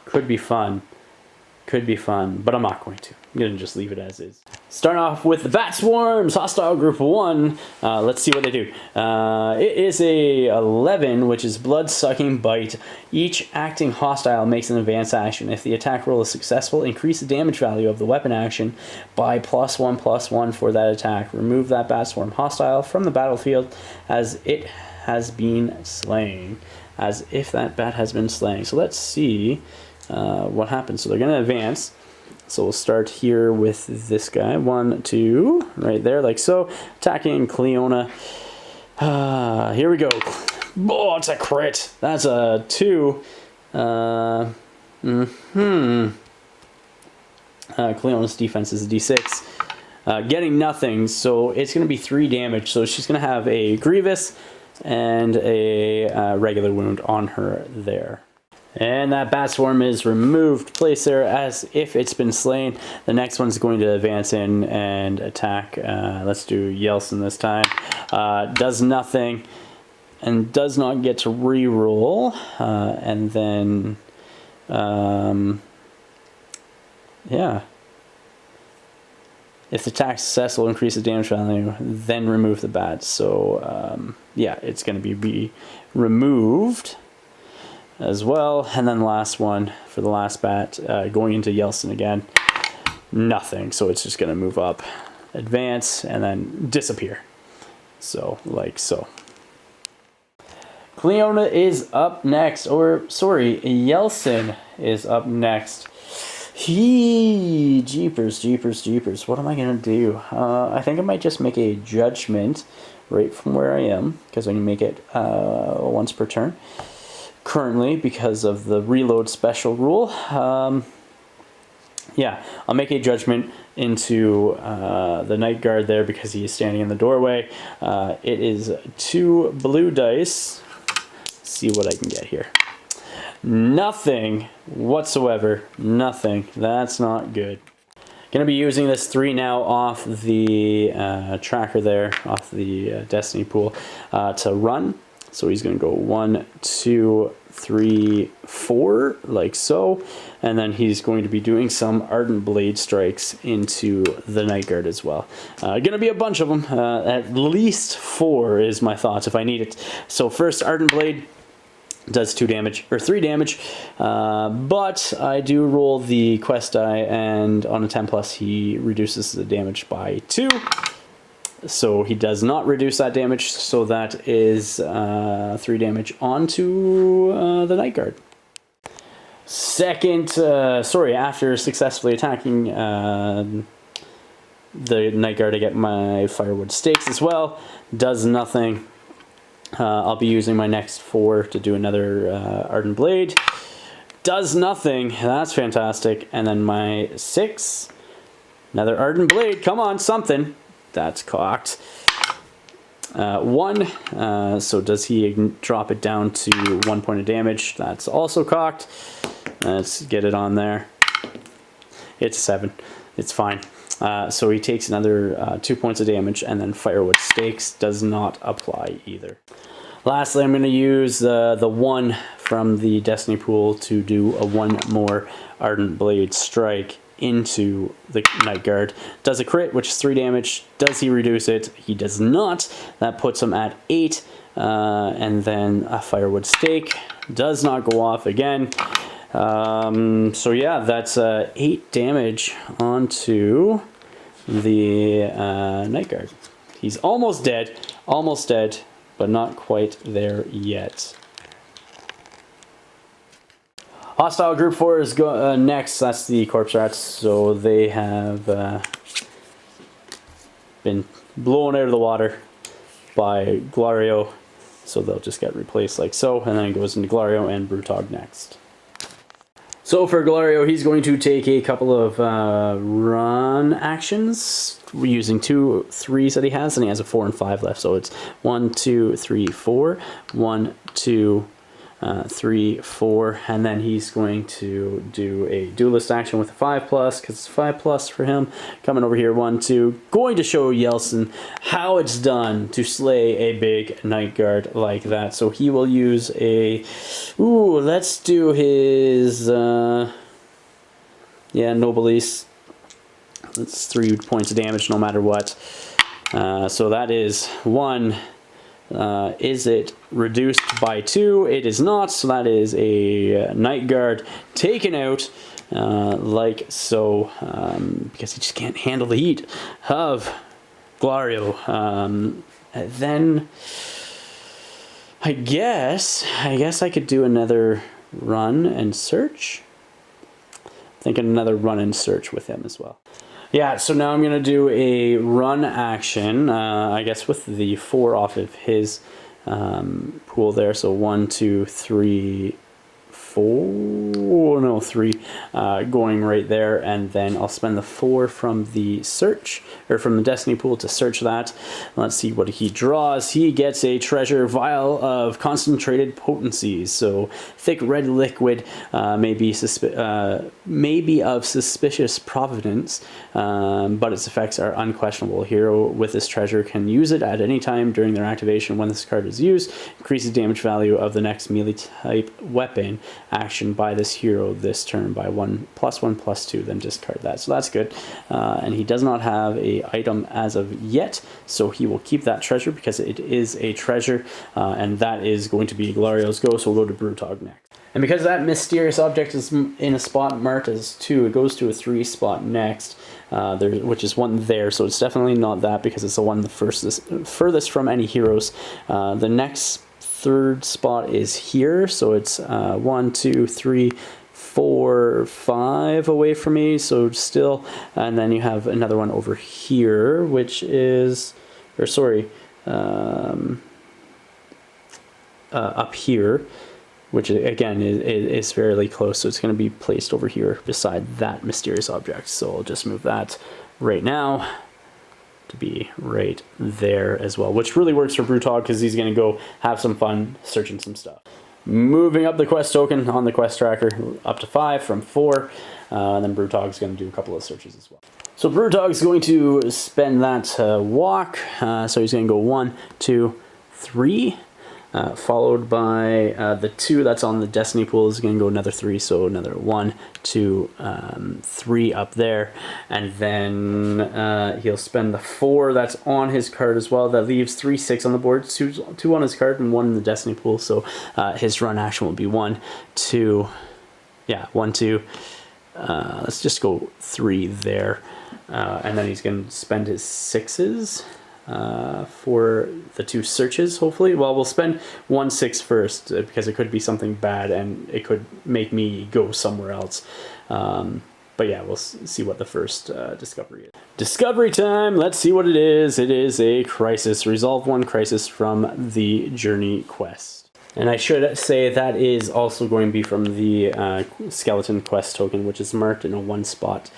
Could be fun. Could be fun, but I'm not going to. I'm going to just leave it as is. Start off with the Bat Swarms, hostile group 1. Let's see what they do. It is a 11, which is blood-sucking bite. Each acting hostile makes an advance action. If the attack roll is successful, increase the damage value of the weapon action by +1/+1 for that attack. Remove that Bat Swarm hostile from the battlefield as it has been slain. As if that bat has been slain. So let's see what happens. So they're going to advance. So we'll start here with this guy. 1, 2, right there, like so. Attacking Cleona. Here we go. Oh, it's a crit. That's a 2. Cleona's defense is a D6. Getting nothing, so it's going to be 3 damage. So she's going to have a Grievous and a regular wound on her there. And that Bat Swarm is removed, placed there as if it's been slain. The next one's going to advance in and attack. Let's do Yelson this time. Does nothing and does not get to reroll. And then, yeah. If the attack is successful, increase the damage value, then remove the bat. So, yeah, it's going to be removed as well. And then the last one for the last bat, going into Yelson again. Nothing. So it's just going to move up, advance, and then disappear. So, like so. Cleona is up next. Or, sorry, Yelson is up next. Jeepers. What am I going to do? I think I might just make a judgment right from where I am, because I can make it once per turn. Currently, because of the reload special rule, yeah, I'll make a judgment into the Night Guard there because he is standing in the doorway. It is 2 blue dice. Let's see what I can get here. Nothing whatsoever. Nothing. That's not good. Gonna be using this 3 now off the tracker there, off the Destiny pool, to run. So he's going to go 1, 2, 3, 4, like so. And then he's going to be doing some Ardent Blade strikes into the Night Guard as well. Going to be a bunch of them. At least 4 is my thoughts if I need it. So first Ardent Blade does 2 damage, or 3 damage. But I do roll the quest die, and on a 10+, he reduces the damage by 2. So he does not reduce that damage, so that is 3 damage onto the Night Guard. Second, after successfully attacking the Night Guard, I get my Firewood Stakes as well. Does nothing. I'll be using my next 4 to do another Ardent Blade. Does nothing. That's fantastic. And then my 6, another Ardent Blade. Come on, something. That's cocked. 1. So does he drop it down to 1 point of damage? That's also cocked. Let's get it on there. It's 7. It's fine. So he takes another 2 points of damage, and then Firewood Stakes does not apply either. Lastly, I'm going to use the 1 from the Destiny pool to do a 1 more Ardent Blade strike into the Night Guard. Does a crit, which is 3 damage. Does he reduce it? He does not. That puts him at 8. And then a Firewood Stake does not go off again. So yeah, that's 8 damage onto the Night Guard. He's almost dead, but not quite there yet. Hostile Group 4 is next. That's the Corpse Rats. So they have been blown out of the water by Glario. So they'll just get replaced like so. And then it goes into Glario and Brutog next. So for Glario, he's going to take a couple of run actions using 2 3s that he has, and he has a 4 and 5 left. So it's 1, 2, 3, 4, 1, 2, 3, 4, and then he's going to do a duelist action with a 5+, because it's 5+ for him. Coming over here, 1, 2, going to show Yeltsin how it's done to slay a big Night Guard like that. So he will use a, let's do his, Nobilis. That's 3 points of damage no matter what. So that is 1. Is it reduced by 2? It is not, so that is a Night Guard taken out like so, because he just can't handle the heat of Glario. Then I guess I could do another run and search. Thinking another run and search with him as well. Yeah, so now I'm going to do a run action, I guess with the 4 off of his pool there. So 1, 2, 3, 4, no, 3 going right there. And then I'll spend the 4 from the search, or from the Destiny pool to search that. Let's see what he draws. He gets a treasure vial of concentrated potencies. So thick red liquid, maybe of suspicious provenance, but its effects are unquestionable. A hero with this treasure can use it at any time during their activation. When this card is used, increases damage value of the next melee type weapon action by this hero this turn by 1+1/+2, then discard that. So that's good. And he does not have a item as of yet, so he will keep that treasure because it is a treasure, and that is going to be Glario's go. So we'll go to Brutog next. And because that mysterious object is in a spot marked as 2, it goes to a 3 spot next, which is 1 there. So it's definitely not that, because it's the one furthest from any heroes. The next 3rd spot is here, so it's 1, 2, 3, 4, 5 away from me, so still, and then you have another one over here, which is, or sorry, up here, which again is fairly close, so it's going to be placed over here beside that mysterious object. So I'll just move that right now to be right there as well, which really works for Brutog because he's going to go have some fun searching some stuff. Moving up the quest token on the quest tracker up to 5 from 4, and then Brutog's going to do a couple of searches as well. So Brutog's going to spend that walk, so he's going to go 1, 2, 3. Followed by the 2 that's on the Destiny pool is going to go another 3, so another 1, 2, 3 up there, and then he'll spend the 4 that's on his card as well. That leaves 3, 6 on the board, 2 on his card and 1 in the Destiny pool. So his run action will be 1, 2, yeah, 1, 2. Let's just go 3 there, and then he's going to spend his 6s. For the 2 searches, hopefully. Well, we'll spend 1 6 first, because it could be something bad and it could make me go somewhere else. But yeah, we'll see what the first discovery is. Discovery time! Let's see what it is. It is a crisis. Resolve 1 crisis from the Journey quest. And I should say that is also going to be from the Skeleton quest token, which is marked in a 1 spot.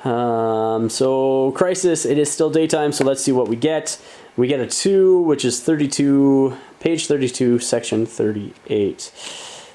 So crisis, it is still daytime, so let's see what we get. We get a 2, which is 32, page 32, section 38.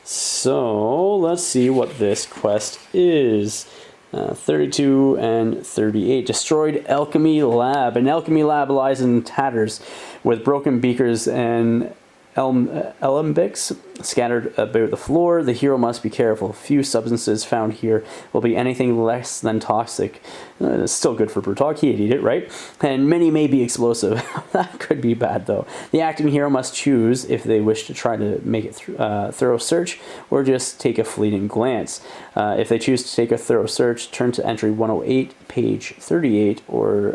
So let's see what this quest is. 32 and 38. Destroyed alchemy lab. An alchemy lab lies in tatters with broken beakers and alembics scattered about the floor. The hero must be careful. Few substances found here will be anything less than toxic. It's still good for Brutog. He'd eat it, right? And many may be explosive. That could be bad, though. The acting hero must choose if they wish to try to make it thorough search or just take a fleeting glance. If they choose to take a thorough search, turn to entry 108, page 38, or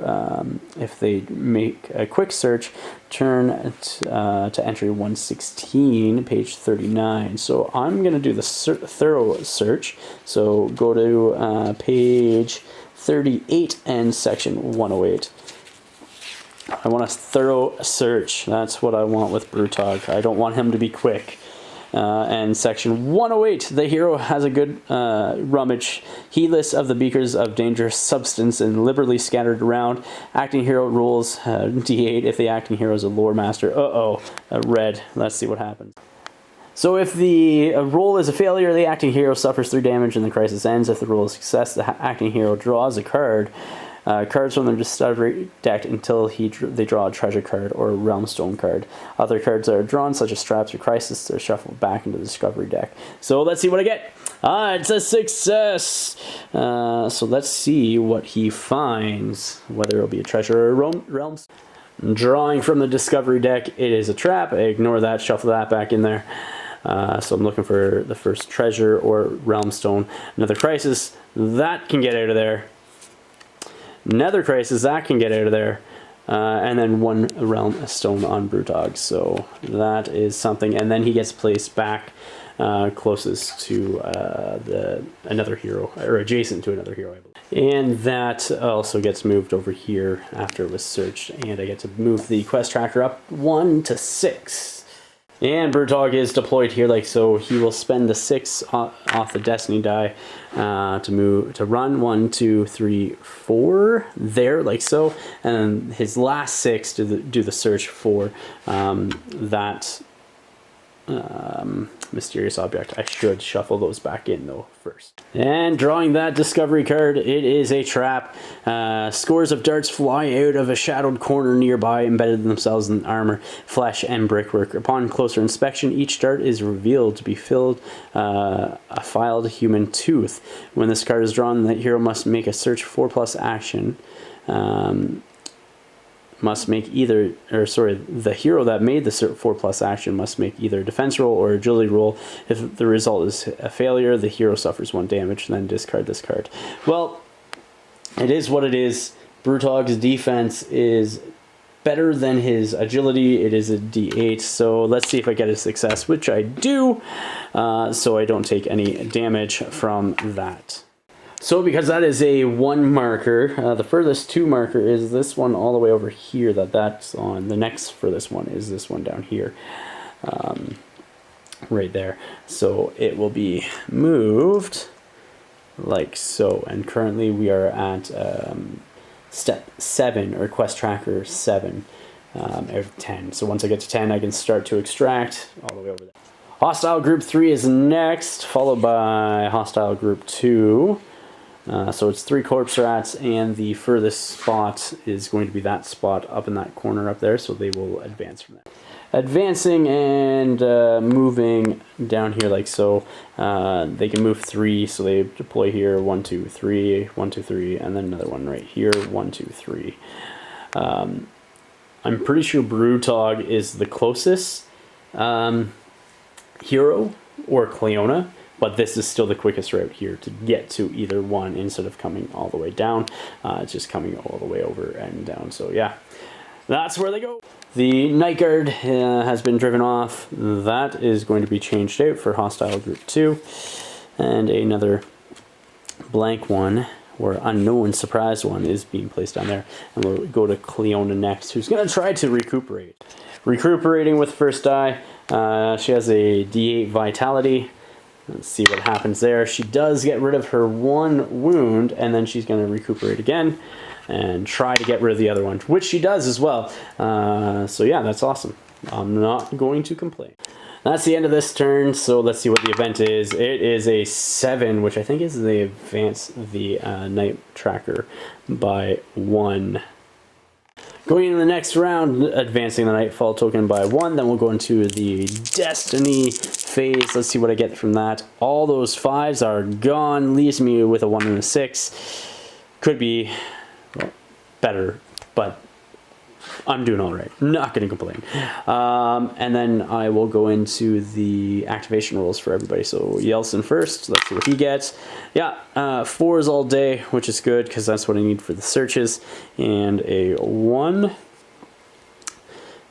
if they make a quick search, turn to entry 116, page 39. So I'm going to do the thorough search. So go to page 38 and section 108. I want a thorough search. That's what I want with Brutog. I don't want him to be quick. And section 108, the hero has a good rummage, heedless of the beakers of dangerous substance and liberally scattered around. Acting hero rolls D8 if the acting hero is a lore master. Red. Let's see what happens. So if the roll is a failure, the acting hero suffers 3 damage and the crisis ends. If the roll is a success, the acting hero draws a card. Cards from their discovery deck until they draw a treasure card or a realm stone card. Other cards that are drawn, such as traps or crisis, are shuffled back into the discovery deck. So let's see what I get. It's a success. So let's see what he finds, whether it'll be a treasure or a realm. Drawing from the discovery deck, it is a trap. Ignore that, shuffle that back in there. So I'm looking for the first treasure or realm stone. Another crisis, that can get out of there. Another crisis, that can get out of there. And then 1 realm stone on Brutog. So that is something. And then he gets placed back closest to another hero, or adjacent to another hero, I believe. And that also gets moved over here after it was searched. And I get to move the quest tracker up 1 to 6. And Brutog is deployed here, like so. He will spend the 6 off the Destiny die to run 1, 2, 3, 4 there, like so. And his last 6 to do the search for that mysterious object. I should shuffle those back in though first. And drawing that discovery card, it is a trap. Scores of darts fly out of a shadowed corner nearby, embedded themselves in armor, flesh, and brickwork. Upon closer inspection, each dart is revealed to be filled a filed human tooth. When this card is drawn, the hero must make a search 4+ action. The hero that made the 4+ action must make either a defense roll or agility roll. If the result is a failure, the hero suffers 1 damage, then discard this card. Well, it is what it is. Brutog's defense is better than his agility. It is a D8, so let's see if I get a success, which I do, so I don't take any damage from that. So because that is a 1 marker, the furthest 2 marker is this one all the way over here that's on. The next furthest one is this one down here, right there. So it will be moved like so. And currently we are at step 7, or quest tracker 7 out of 10. So once I get to 10, I can start to extract all the way over there. Hostile group 3 is next, followed by hostile group 2. So it's 3 corpse rats, and the furthest spot is going to be that spot up in that corner up there, so they will advance from there. Advancing and moving down here like so. They can move 3, so they deploy here 1, 2, 3, 1, 2, 3, and then another one right here 1, 2, 3. I'm pretty sure Brutog is the closest hero, or Cleona. But this is still the quickest route here to get to either one instead of coming all the way down. It's just coming all the way over and down. So yeah, that's where they go. The Night Guard has been driven off. That is going to be changed out for Hostile Group 2. And another blank one, or unknown surprise one, is being placed down there. And we'll go to Cleona next, who's going to try to recuperate. Recuperating with first die. She has a D8 Vitality. Let's see what happens there. She does get rid of her 1 wound, and then she's going to recuperate again and try to get rid of the other one, which she does as well. So yeah, that's awesome. I'm not going to complain. That's the end of this turn, so let's see what the event is. It is a 7, which I think is they advance the night tracker by 1. Going into the next round, advancing the Nightfall token by 1, then we'll go into the Destiny phase. Let's see what I get from that. All those 5s are gone, leaves me with a 1 and a 6. Could be, well, better, but I'm doing all right. Not going to complain. And then I will go into the activation rules for everybody. So Yeltsin first. Let's see what he gets. Yeah, 4s all day, which is good because that's what I need for the searches. And a 1.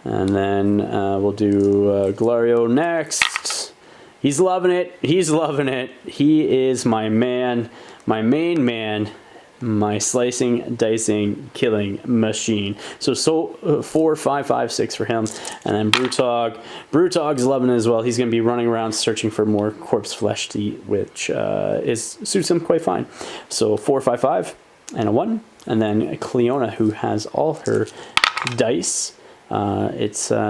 And then we'll do Glario next. He's loving it. He's loving it. He is my man, my main man. My slicing, dicing, killing machine. So 4, 5, 5, 6 for him. And then Brutog. Brutog's loving it as well. He's going to be running around searching for more corpse flesh to eat, which suits him quite fine. So 4, 5, 5, and a 1. And then Cleona, who has all her dice.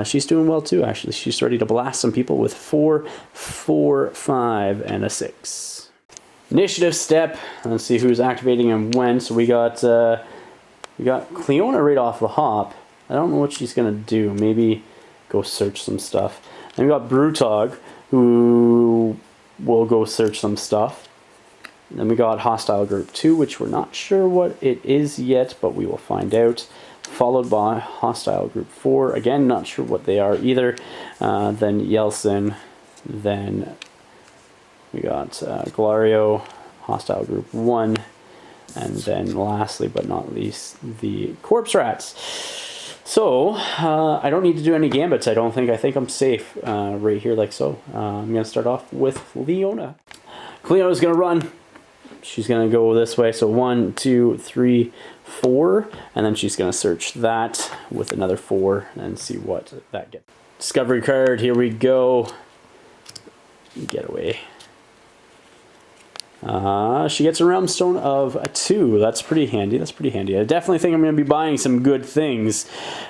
She's doing well too, actually. She's ready to blast some people with 4, 4, 5, and a 6. Initiative step. Let's see who's activating and when. So we got Cleona right off the hop. I don't know what she's gonna do. Maybe go search some stuff. Then we got Brutog, who will go search some stuff. Then we got Hostile Group 2, which we're not sure what it is yet, but we will find out. Followed by Hostile Group 4. Again, not sure what they are either. Then Yeltsin. Then we got Glario, Hostile Group 1, and then lastly but not least, the Corpse Rats. So, I don't need to do any gambits, I don't think. I think I'm safe right here like so. I'm going to start off with Cleona. Cleona's going to run. She's going to go this way. So 1, 2, 3, 4, and then she's going to search that with another 4 and see what that gets. Discovery card, here we go. Get away. She gets a realm stone of 2. That's pretty handy. That's pretty handy. I definitely think I'm going to be buying some good things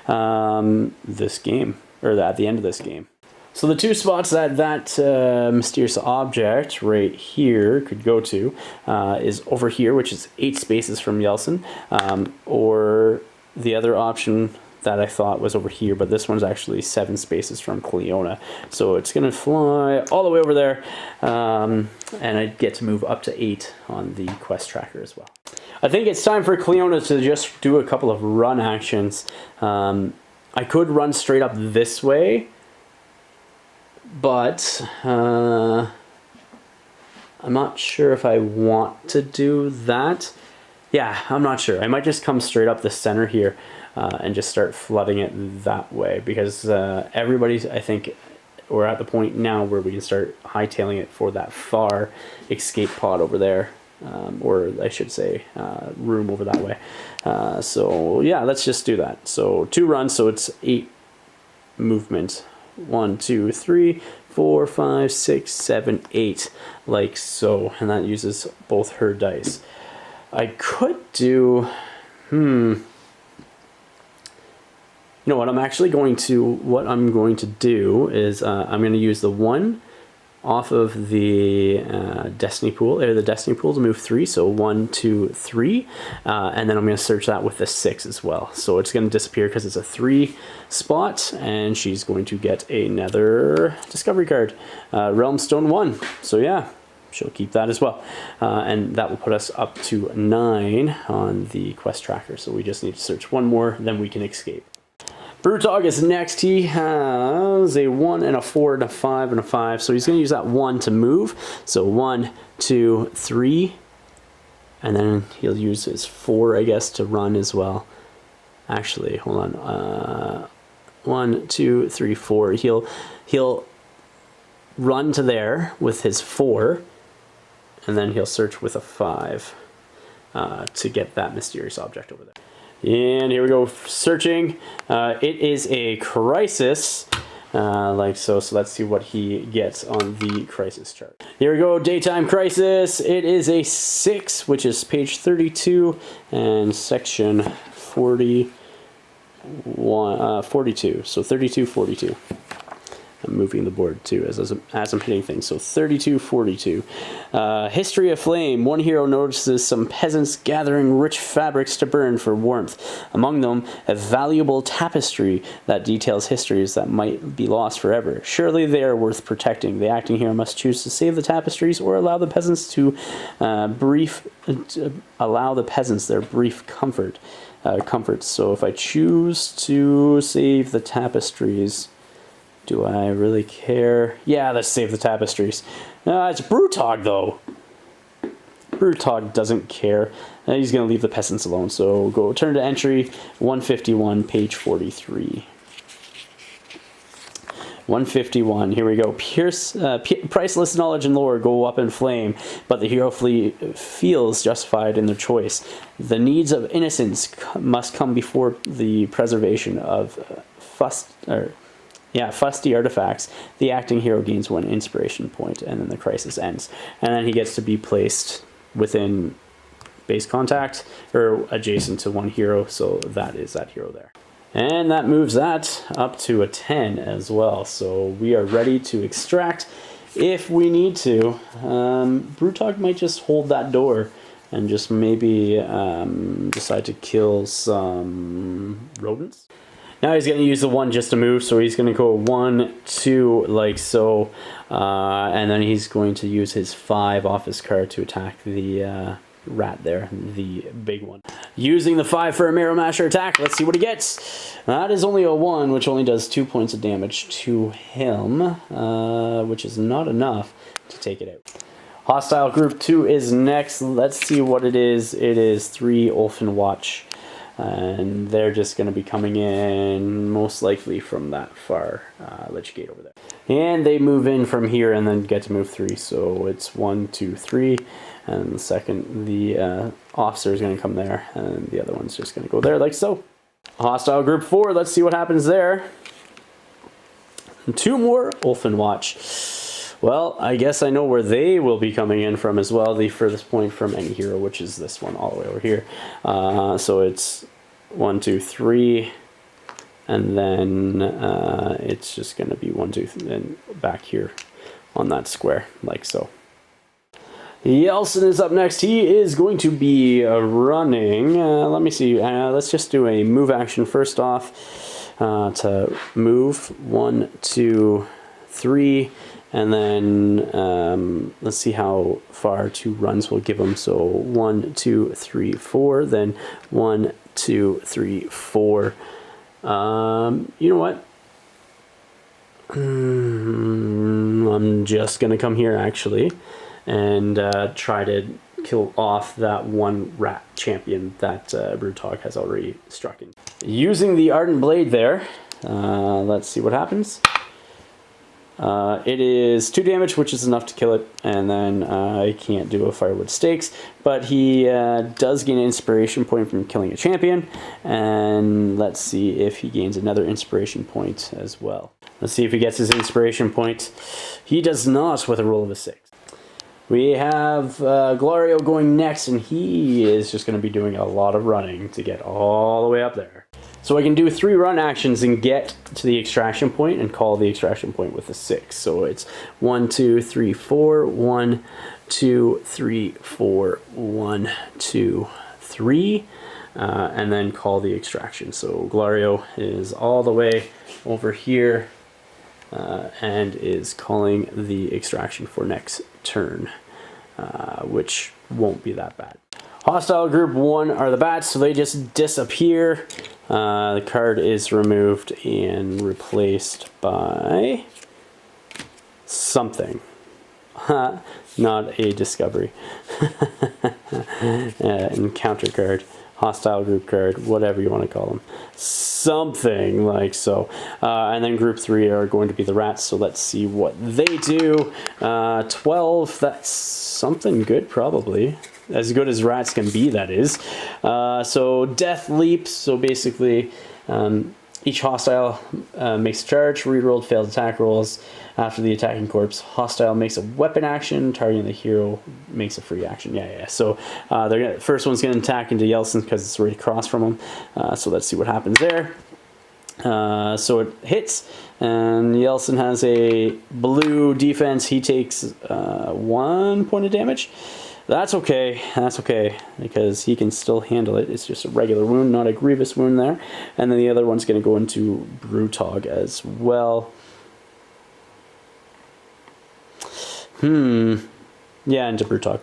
this game, or at the end of this game. So the 2 spots that mysterious object right here could go to is over here, which is 8 spaces from Yeltsin, or the other option that I thought was over here, but this one's actually 7 spaces from Cleona. So it's gonna fly all the way over there, and I get to move up to 8 on the quest tracker as well. I think it's time for Cleona to just do a couple of run actions. I could run straight up this way, but I'm not sure if I want to do that. Yeah, I'm not sure. I might just come straight up the center here and just start flooding it that way, because everybody's, I think, we're at the point now where we can start hightailing it for that far escape pod over there, or I should say room over that way. So yeah, let's just do that. So 2 runs, so it's 8 movement. 1, 2, 3, 4, 5, 6, 7, 8, like so, and that uses both her dice. I could do, you know what, what I'm going to do is I'm going to use the 1 off of the Destiny pool, or the Destiny pool, to move 3, so 1, 2, 3, and then I'm going to search that with the 6 as well. So it's going to disappear because it's a 3 spot, and she's going to get another discovery card, Realm Stone 1. So yeah, she'll keep that as well, and that will put us up to 9 on the quest tracker. So we just need to search 1 more, then we can escape. Brutog is next. He has a 1 and a 4 and a 5 and a 5. So he's going to use that 1 to move. So 1, 2, 3. And then he'll use his 4, I guess, to run as well. Actually, hold on. 1, 2, 3, 4. He'll run to there with his 4. And then he'll search with a 5 to get that mysterious object over there. And here we go, searching. It is a crisis, like so. So let's see what he gets on the crisis chart. Here we go, daytime crisis. It is a 6, which is page 32 and section 42. So 32, 42. I'm moving the board too as I'm hitting things. So 32, 42. History of Flame. One hero notices some peasants gathering rich fabrics to burn for warmth. Among them, a valuable tapestry that details histories that might be lost forever. Surely they are worth protecting. The acting hero must choose to save the tapestries or allow the peasants their brief comforts. So if I choose to save the tapestries, do I really care? Yeah, let's save the tapestries. It's Brutog, though. Brutog doesn't care. He's going to leave the peasants alone. So go turn to entry 151, page 43. 151, here we go. Priceless knowledge and lore go up in flame, but the hero feels justified in their choice. The needs of innocence must come before the preservation of fusty artifacts. The acting hero gains 1 inspiration point, and then the crisis ends. And then he gets to be placed within base contact, or adjacent to 1 hero, so that is that hero there. And that moves that up to a 10 as well. So we are ready to extract if we need to. Brutog might just hold that door and just maybe decide to kill some rodents. Now he's going to use the 1 just to move, so he's going to go 1, 2, like so. And then he's going to use his 5 off his card to attack the rat there, the big one. Using the 5 for a Marrow Masher attack, let's see what he gets. That is only a 1, which only does 2 points of damage to him, which is not enough to take it out. Hostile Group 2 is next. Let's see what it is. It is 3 Ulfenkarn, and they're just going to be coming in most likely from that far lich gate over there. And they move in from here and then get to move 3, so it's 1, 2, 3. And the second, the officer is going to come there, and the other one's just going to go there, like so. Hostile Group 4, let's see what happens there. And 2 more Ulfenkarn. Well, I guess I know where they will be coming in from as well. The furthest point from any hero, which is this one all the way over here. So it's 1, 2, 3. And then it's just going to be 1, 2, 3, and back here on that square, like so. Yelson is up next. He is going to be running. Let me see. Let's just do a move action first off to move 1, 2, 3, and then let's see how far 2 runs will give him. So 1, 2, 3, 4. Then 1, 2, 3, 4. You know what? I'm just gonna come here actually and try to kill off that 1 rat champion that Brutog has already struck in. Using the Ardent Blade there, let's see what happens. It is 2 damage, which is enough to kill it, and then I can't do a Firewood Stakes, but he does gain an inspiration point from killing a champion, and let's see if he gains another inspiration point as well. Let's see if he gets his inspiration point. He does not with a roll of a 6. We have Glario going next, and he is just going to be doing a lot of running to get all the way up there. So I can do 3 run actions and get to the extraction point and call the extraction point with a 6. So it's 1, 2, 3, 4, 1, 2, 3, 4, 1, 2, 3, and then call the extraction. So Glario is all the way over here and is calling the extraction for next turn, which won't be that bad. Hostile Group 1 are the bats, so they just disappear. The card is removed and replaced by something. Not a discovery. Encounter card, hostile group card, whatever you want to call them. Something like so. And then Group 3 are going to be the rats, so let's see what they do. 12, that's something good probably. As good as rats can be, that is. So Death Leap, so basically each hostile makes a charge, rerolled failed attack rolls. After the attacking corpse, hostile makes a weapon action, targeting the hero makes a free action. Yeah. So first one's going to attack into Yelson because it's right across from him. So let's see what happens there. So it hits, and Yeltsin has a blue defense. He takes 1 point of damage. That's okay, because he can still handle it. It's just a regular wound, not a grievous wound there. And then the other one's going to go into Brutog as well. Yeah, into Brutog.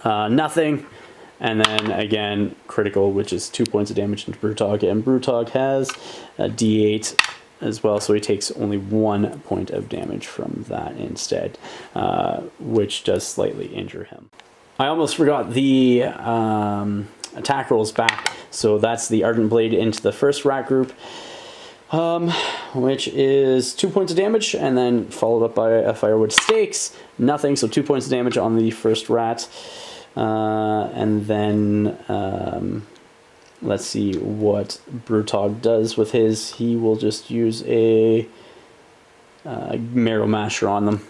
Nothing. And then again, critical, which is 2 points of damage into Brutog. And Brutog has a D8 as well, so he takes only 1 point of damage from that instead, which does slightly injure him. I almost forgot the attack rolls back. So that's the Ardent Blade into the first rat group, which is 2 points of damage, and then followed up by a Firewood Stakes. Nothing, so 2 points of damage on the first rat. And then let's see what Brutog does with his. He will just use a Marrow Masher on them,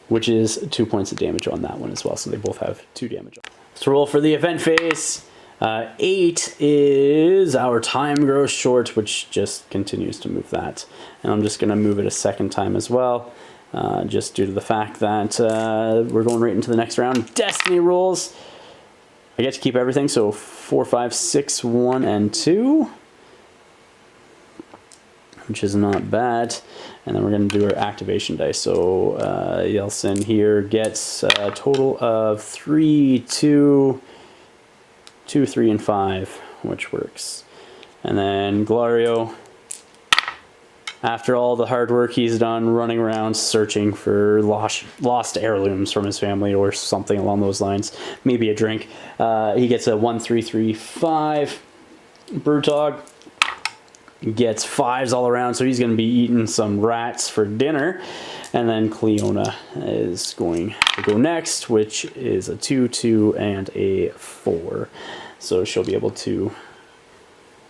which is 2 points of damage on that one as well. So they both have 2 damage. Let's roll for the event phase. 8 is our time grows short, which just continues to move that. And I'm just going to move it a second time as well. Just due to the fact that we're going right into the next round. Destiny rolls. I get to keep everything, so 4, 5, 6, 1, and 2. Which is not bad. And then we're going to do our activation dice. So Yeltsin here gets a total of 3, 2, 2, 3, and 5, which works. And then Glario, after all the hard work he's done running around searching for lost heirlooms from his family or something along those lines, maybe a drink, he gets a 1, 3, 3, 5. Brutog gets 5s all around, so he's going to be eating some rats for dinner. And then Cleona is going to go next, which is a 2, 2, and a 4. So she'll be able to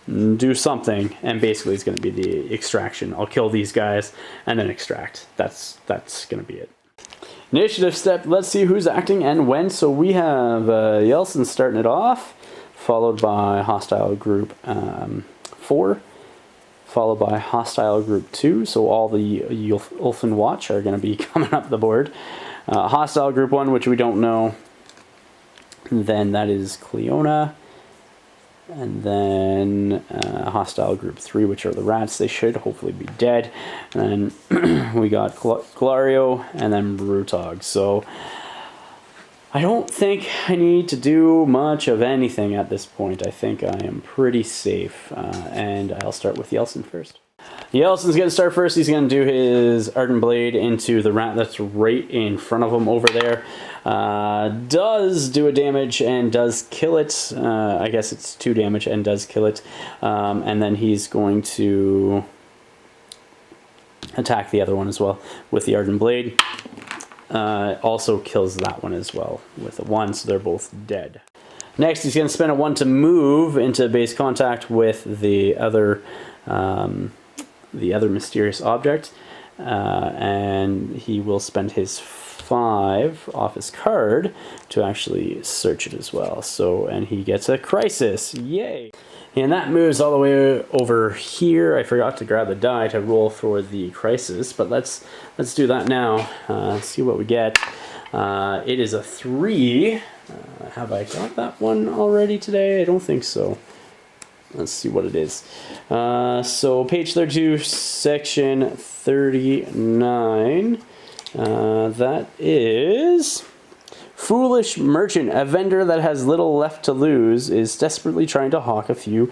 do something, and basically it's going to be the extraction. I'll kill these guys and then extract. That's going to be it. Initiative step. Let's see who's acting and when. So we have Yeltsin starting it off, followed by Hostile Group 4, followed by Hostile Group 2. So all the Ulfen Watch are going to be coming up the board. Hostile Group 1, which we don't know. And then that is Cleona. And then Hostile Group 3, which are the rats. They should hopefully be dead. And then we got Glario and then Brutog. So I don't think I need to do much of anything at this point. I think I am pretty safe. And I'll start with Yeltsin first. Yeltsin's going to start first. He's going to do his Ardent Blade into the rat that's right in front of him over there. Does do a damage and does kill it. I guess it's 2 damage and does kill it. And then he's going to attack the other one as well with the Ardent Blade. Also kills that one as well with a 1, so they're both dead. Next, he's going to spend a 1 to move into base contact with the other mysterious object, and he will spend his 5 off his card to actually search it as well. So, and he gets a crisis. Yay! And that moves all the way over here. I forgot to grab the die to roll for the crisis, but let's do that now. See what we get. It is a 3. Have I got that one already today? I don't think so. Let's see what it is. So page 32, section 39. That is Foolish Merchant. A vendor that has little left to lose is desperately trying to hawk a few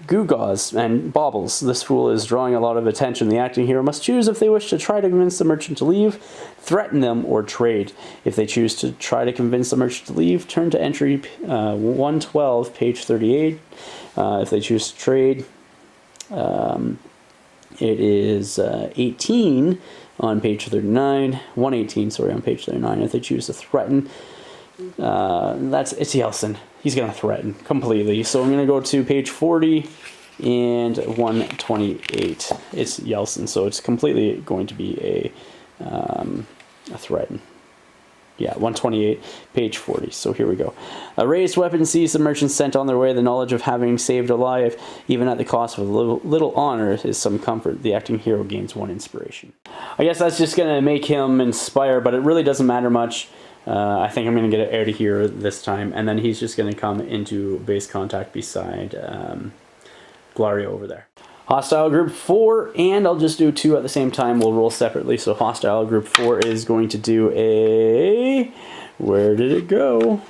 gewgaws and baubles. This fool is drawing a lot of attention. The acting hero must choose if they wish to try to convince the merchant to leave, threaten them, or trade. If they choose to try to convince the merchant to leave, turn to entry 112, page 38. If they choose to trade, it is 18 on page 39, 118, sorry, on page 39. If they choose to threaten, it's Yeltsin. He's going to threaten completely. So I'm going to go to page 40 and 128. It's Yeltsin, so it's completely going to be a threaten. Yeah, 128, page 40. So here we go. A raised weapon sees the merchant sent on their way. The knowledge of having saved alive, even at the cost of a little honor, is some comfort. The acting hero gains 1 inspiration. I guess that's just going to make him inspire, but it really doesn't matter much. I think I'm going to get an air to hero this time, and then he's just going to come into base contact beside Glario over there. Hostile group 4, and I'll just do 2 at the same time. We'll roll separately. So hostile group 4 is going to do a... Where did it go?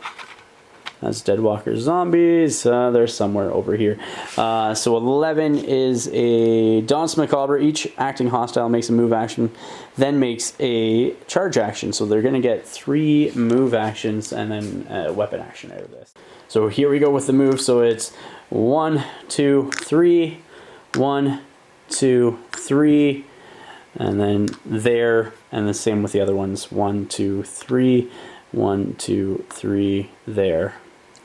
That's Deadwalker zombies. They're somewhere over here. So 11 is a Danse Macabre. Each acting hostile makes a move action, then makes a charge action. So they're going to get 3 move actions and then a weapon action out of this. So here we go with the move. So it's 1, 2, 3... 1, 2, 3, and then there, and the same with the other ones. 1, 2, 3, 1, 2, 3, there.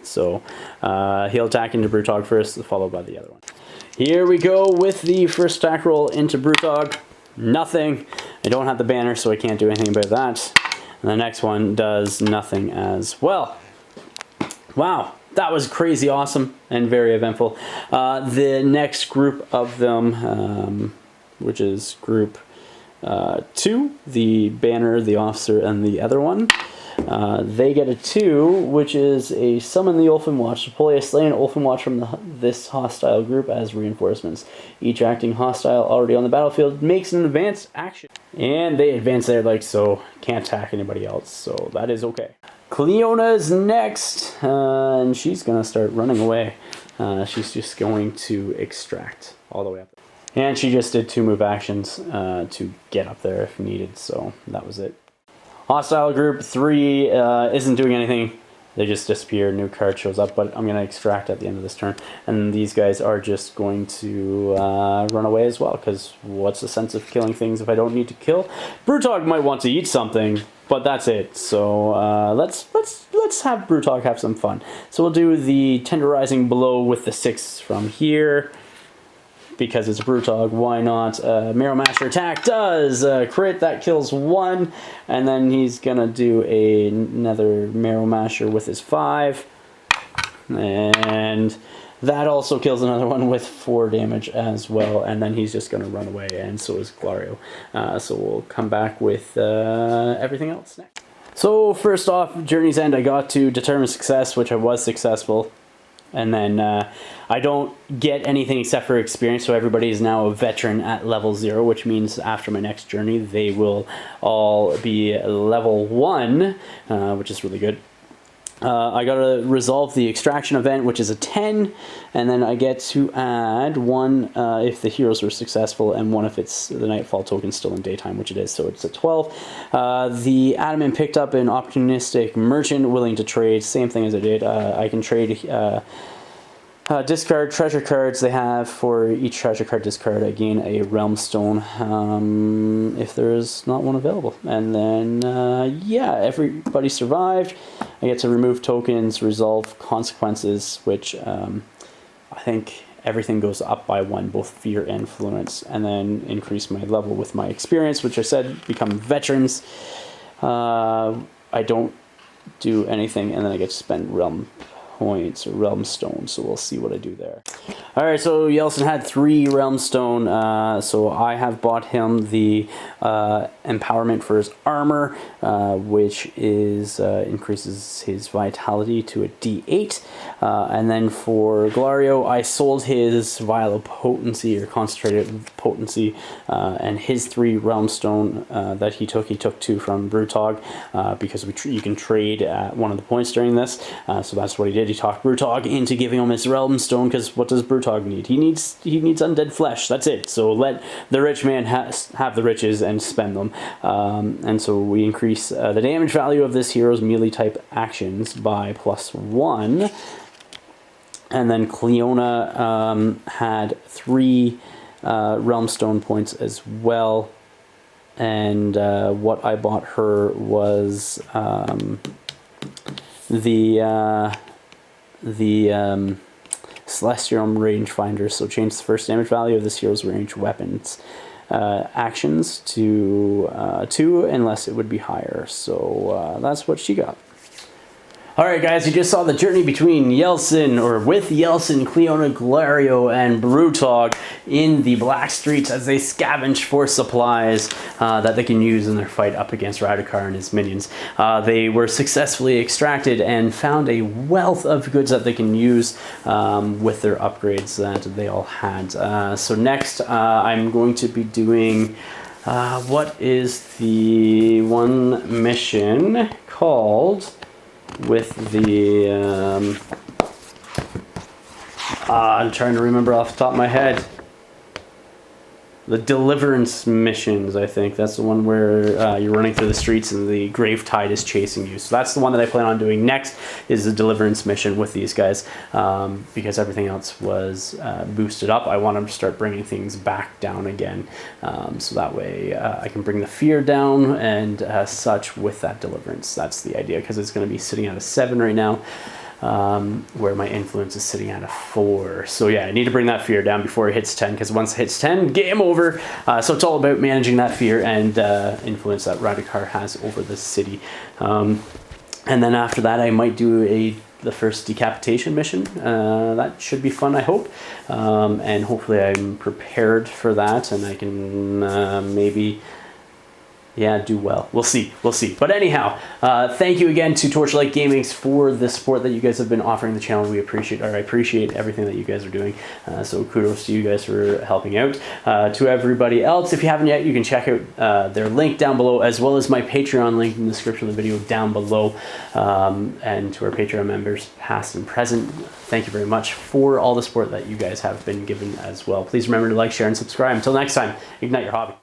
So he'll attack into Brutog first, followed by the other one. Here we go with the first attack roll into Brutog. Nothing. I don't have the banner, so I can't do anything about that. And the next one does nothing as well. Wow. That was crazy awesome and very eventful. The next group of them, which is group 2, the banner, the officer, and the other one, they get a 2, which is a summon the Ulfenwatch. Deploy a slain Ulfenwatch from this hostile group as reinforcements. Each acting hostile already on the battlefield makes an advanced action. And they advance there like so, can't attack anybody else, so that is okay. Cleona is next, and she's going to start running away. She's just going to extract all the way up there. And she just did 2 move actions to get up there if needed, so that was it. Hostile group 3 isn't doing anything. They just disappear, new card shows up, but I'm going to extract at the end of this turn. And these guys are just going to run away as well, because what's the sense of killing things if I don't need to kill? Brutog might want to eat something, but that's it. So let's have Brutog have some fun. So we'll do the Tenderizing Blow with the 6 from here. Because it's a Brutog, why not? Marrow Masher attack does crit, that kills 1, and then he's gonna do another Marrow Masher with his 5, and that also kills another one with 4 damage as well, and then he's just gonna run away, and so is Glario. So we'll come back with everything else next. So first off, Journey's End, I got to Determine Success, which I was successful. And then I don't get anything except for experience, so everybody is now a veteran at level 0, which means after my next journey, they will all be level 1, which is really good. I got to resolve the extraction event, which is a 10, and then I get to add 1 if the heroes were successful, and 1 if it's the Nightfall token still in daytime, which it is, so it's a 12. The admin picked up an opportunistic merchant willing to trade, same thing as I did. I can trade discard treasure cards. They have for each treasure card discard, I gain a realm stone if there is not one available. And then yeah, everybody survived. I get to remove tokens, resolve consequences, which I think everything goes up by 1, both fear and fluence, and then increase my level with my experience, which I said become veterans. I don't do anything, and then I get to spend realm points or realm stone, so we'll see what I do there. Alright, so Yeltsin had 3 realm stone, so I have bought him the empowerment for his armor, which is increases his vitality to a D8, and then for Glario I sold his vial of potency or concentrated potency, and his 3 realm stone that he took 2 from Brutog, because you can trade at one of the points during this, so that's what he did. He talked Brutog into giving him his realm stone, because what does Brutog need? He needs undead flesh, that's it. So let the rich man have the riches and spend them. And so we increase the damage value of this hero's melee type actions by +1. And then Cleona had 3 realm stone points as well. And what I bought her was the Celestium rangefinder, so change the first damage value of this hero's ranged weapons actions to 2, unless it would be higher. So that's what she got. Alright guys, you just saw the journey between Yeltsin, or with Yeltsin, Cleona, Glario, and Brutog in the Black Streets as they scavenge for supplies that they can use in their fight up against Radukar and his minions. They were successfully extracted and found a wealth of goods that they can use with their upgrades that they all had. So next I'm going to be doing what is the one mission called with the I'm trying to remember off the top of my head. The Deliverance missions, I think. That's the one where you're running through the streets and the Grave Tide is chasing you. So that's the one that I plan on doing next, is the Deliverance mission with these guys. Because everything else was boosted up. I want to start bringing things back down again. So that way I can bring the fear down and such with that Deliverance. That's the idea, because it's going to be sitting at a 7 right now. Where my influence is sitting at a 4. So yeah, I need to bring that fear down before it hits 10, because once it hits 10, game over. So it's all about managing that fear and influence that Radukar has over the city. And then after that, I might do the first decapitation mission. That should be fun, I hope. And hopefully I'm prepared for that, and I can maybe... yeah, do well. We'll see. We'll see. But anyhow, thank you again to Torchlight Gamings for the support that you guys have been offering the channel. We appreciate, or I appreciate everything that you guys are doing. So kudos to you guys for helping out. To everybody else, if you haven't yet, you can check out their link down below, as well as my Patreon link in the description of the video down below. And to our Patreon members, past and present, thank you very much for all the support that you guys have been given as well. Please remember to like, share, and subscribe. Until next time, ignite your hobby.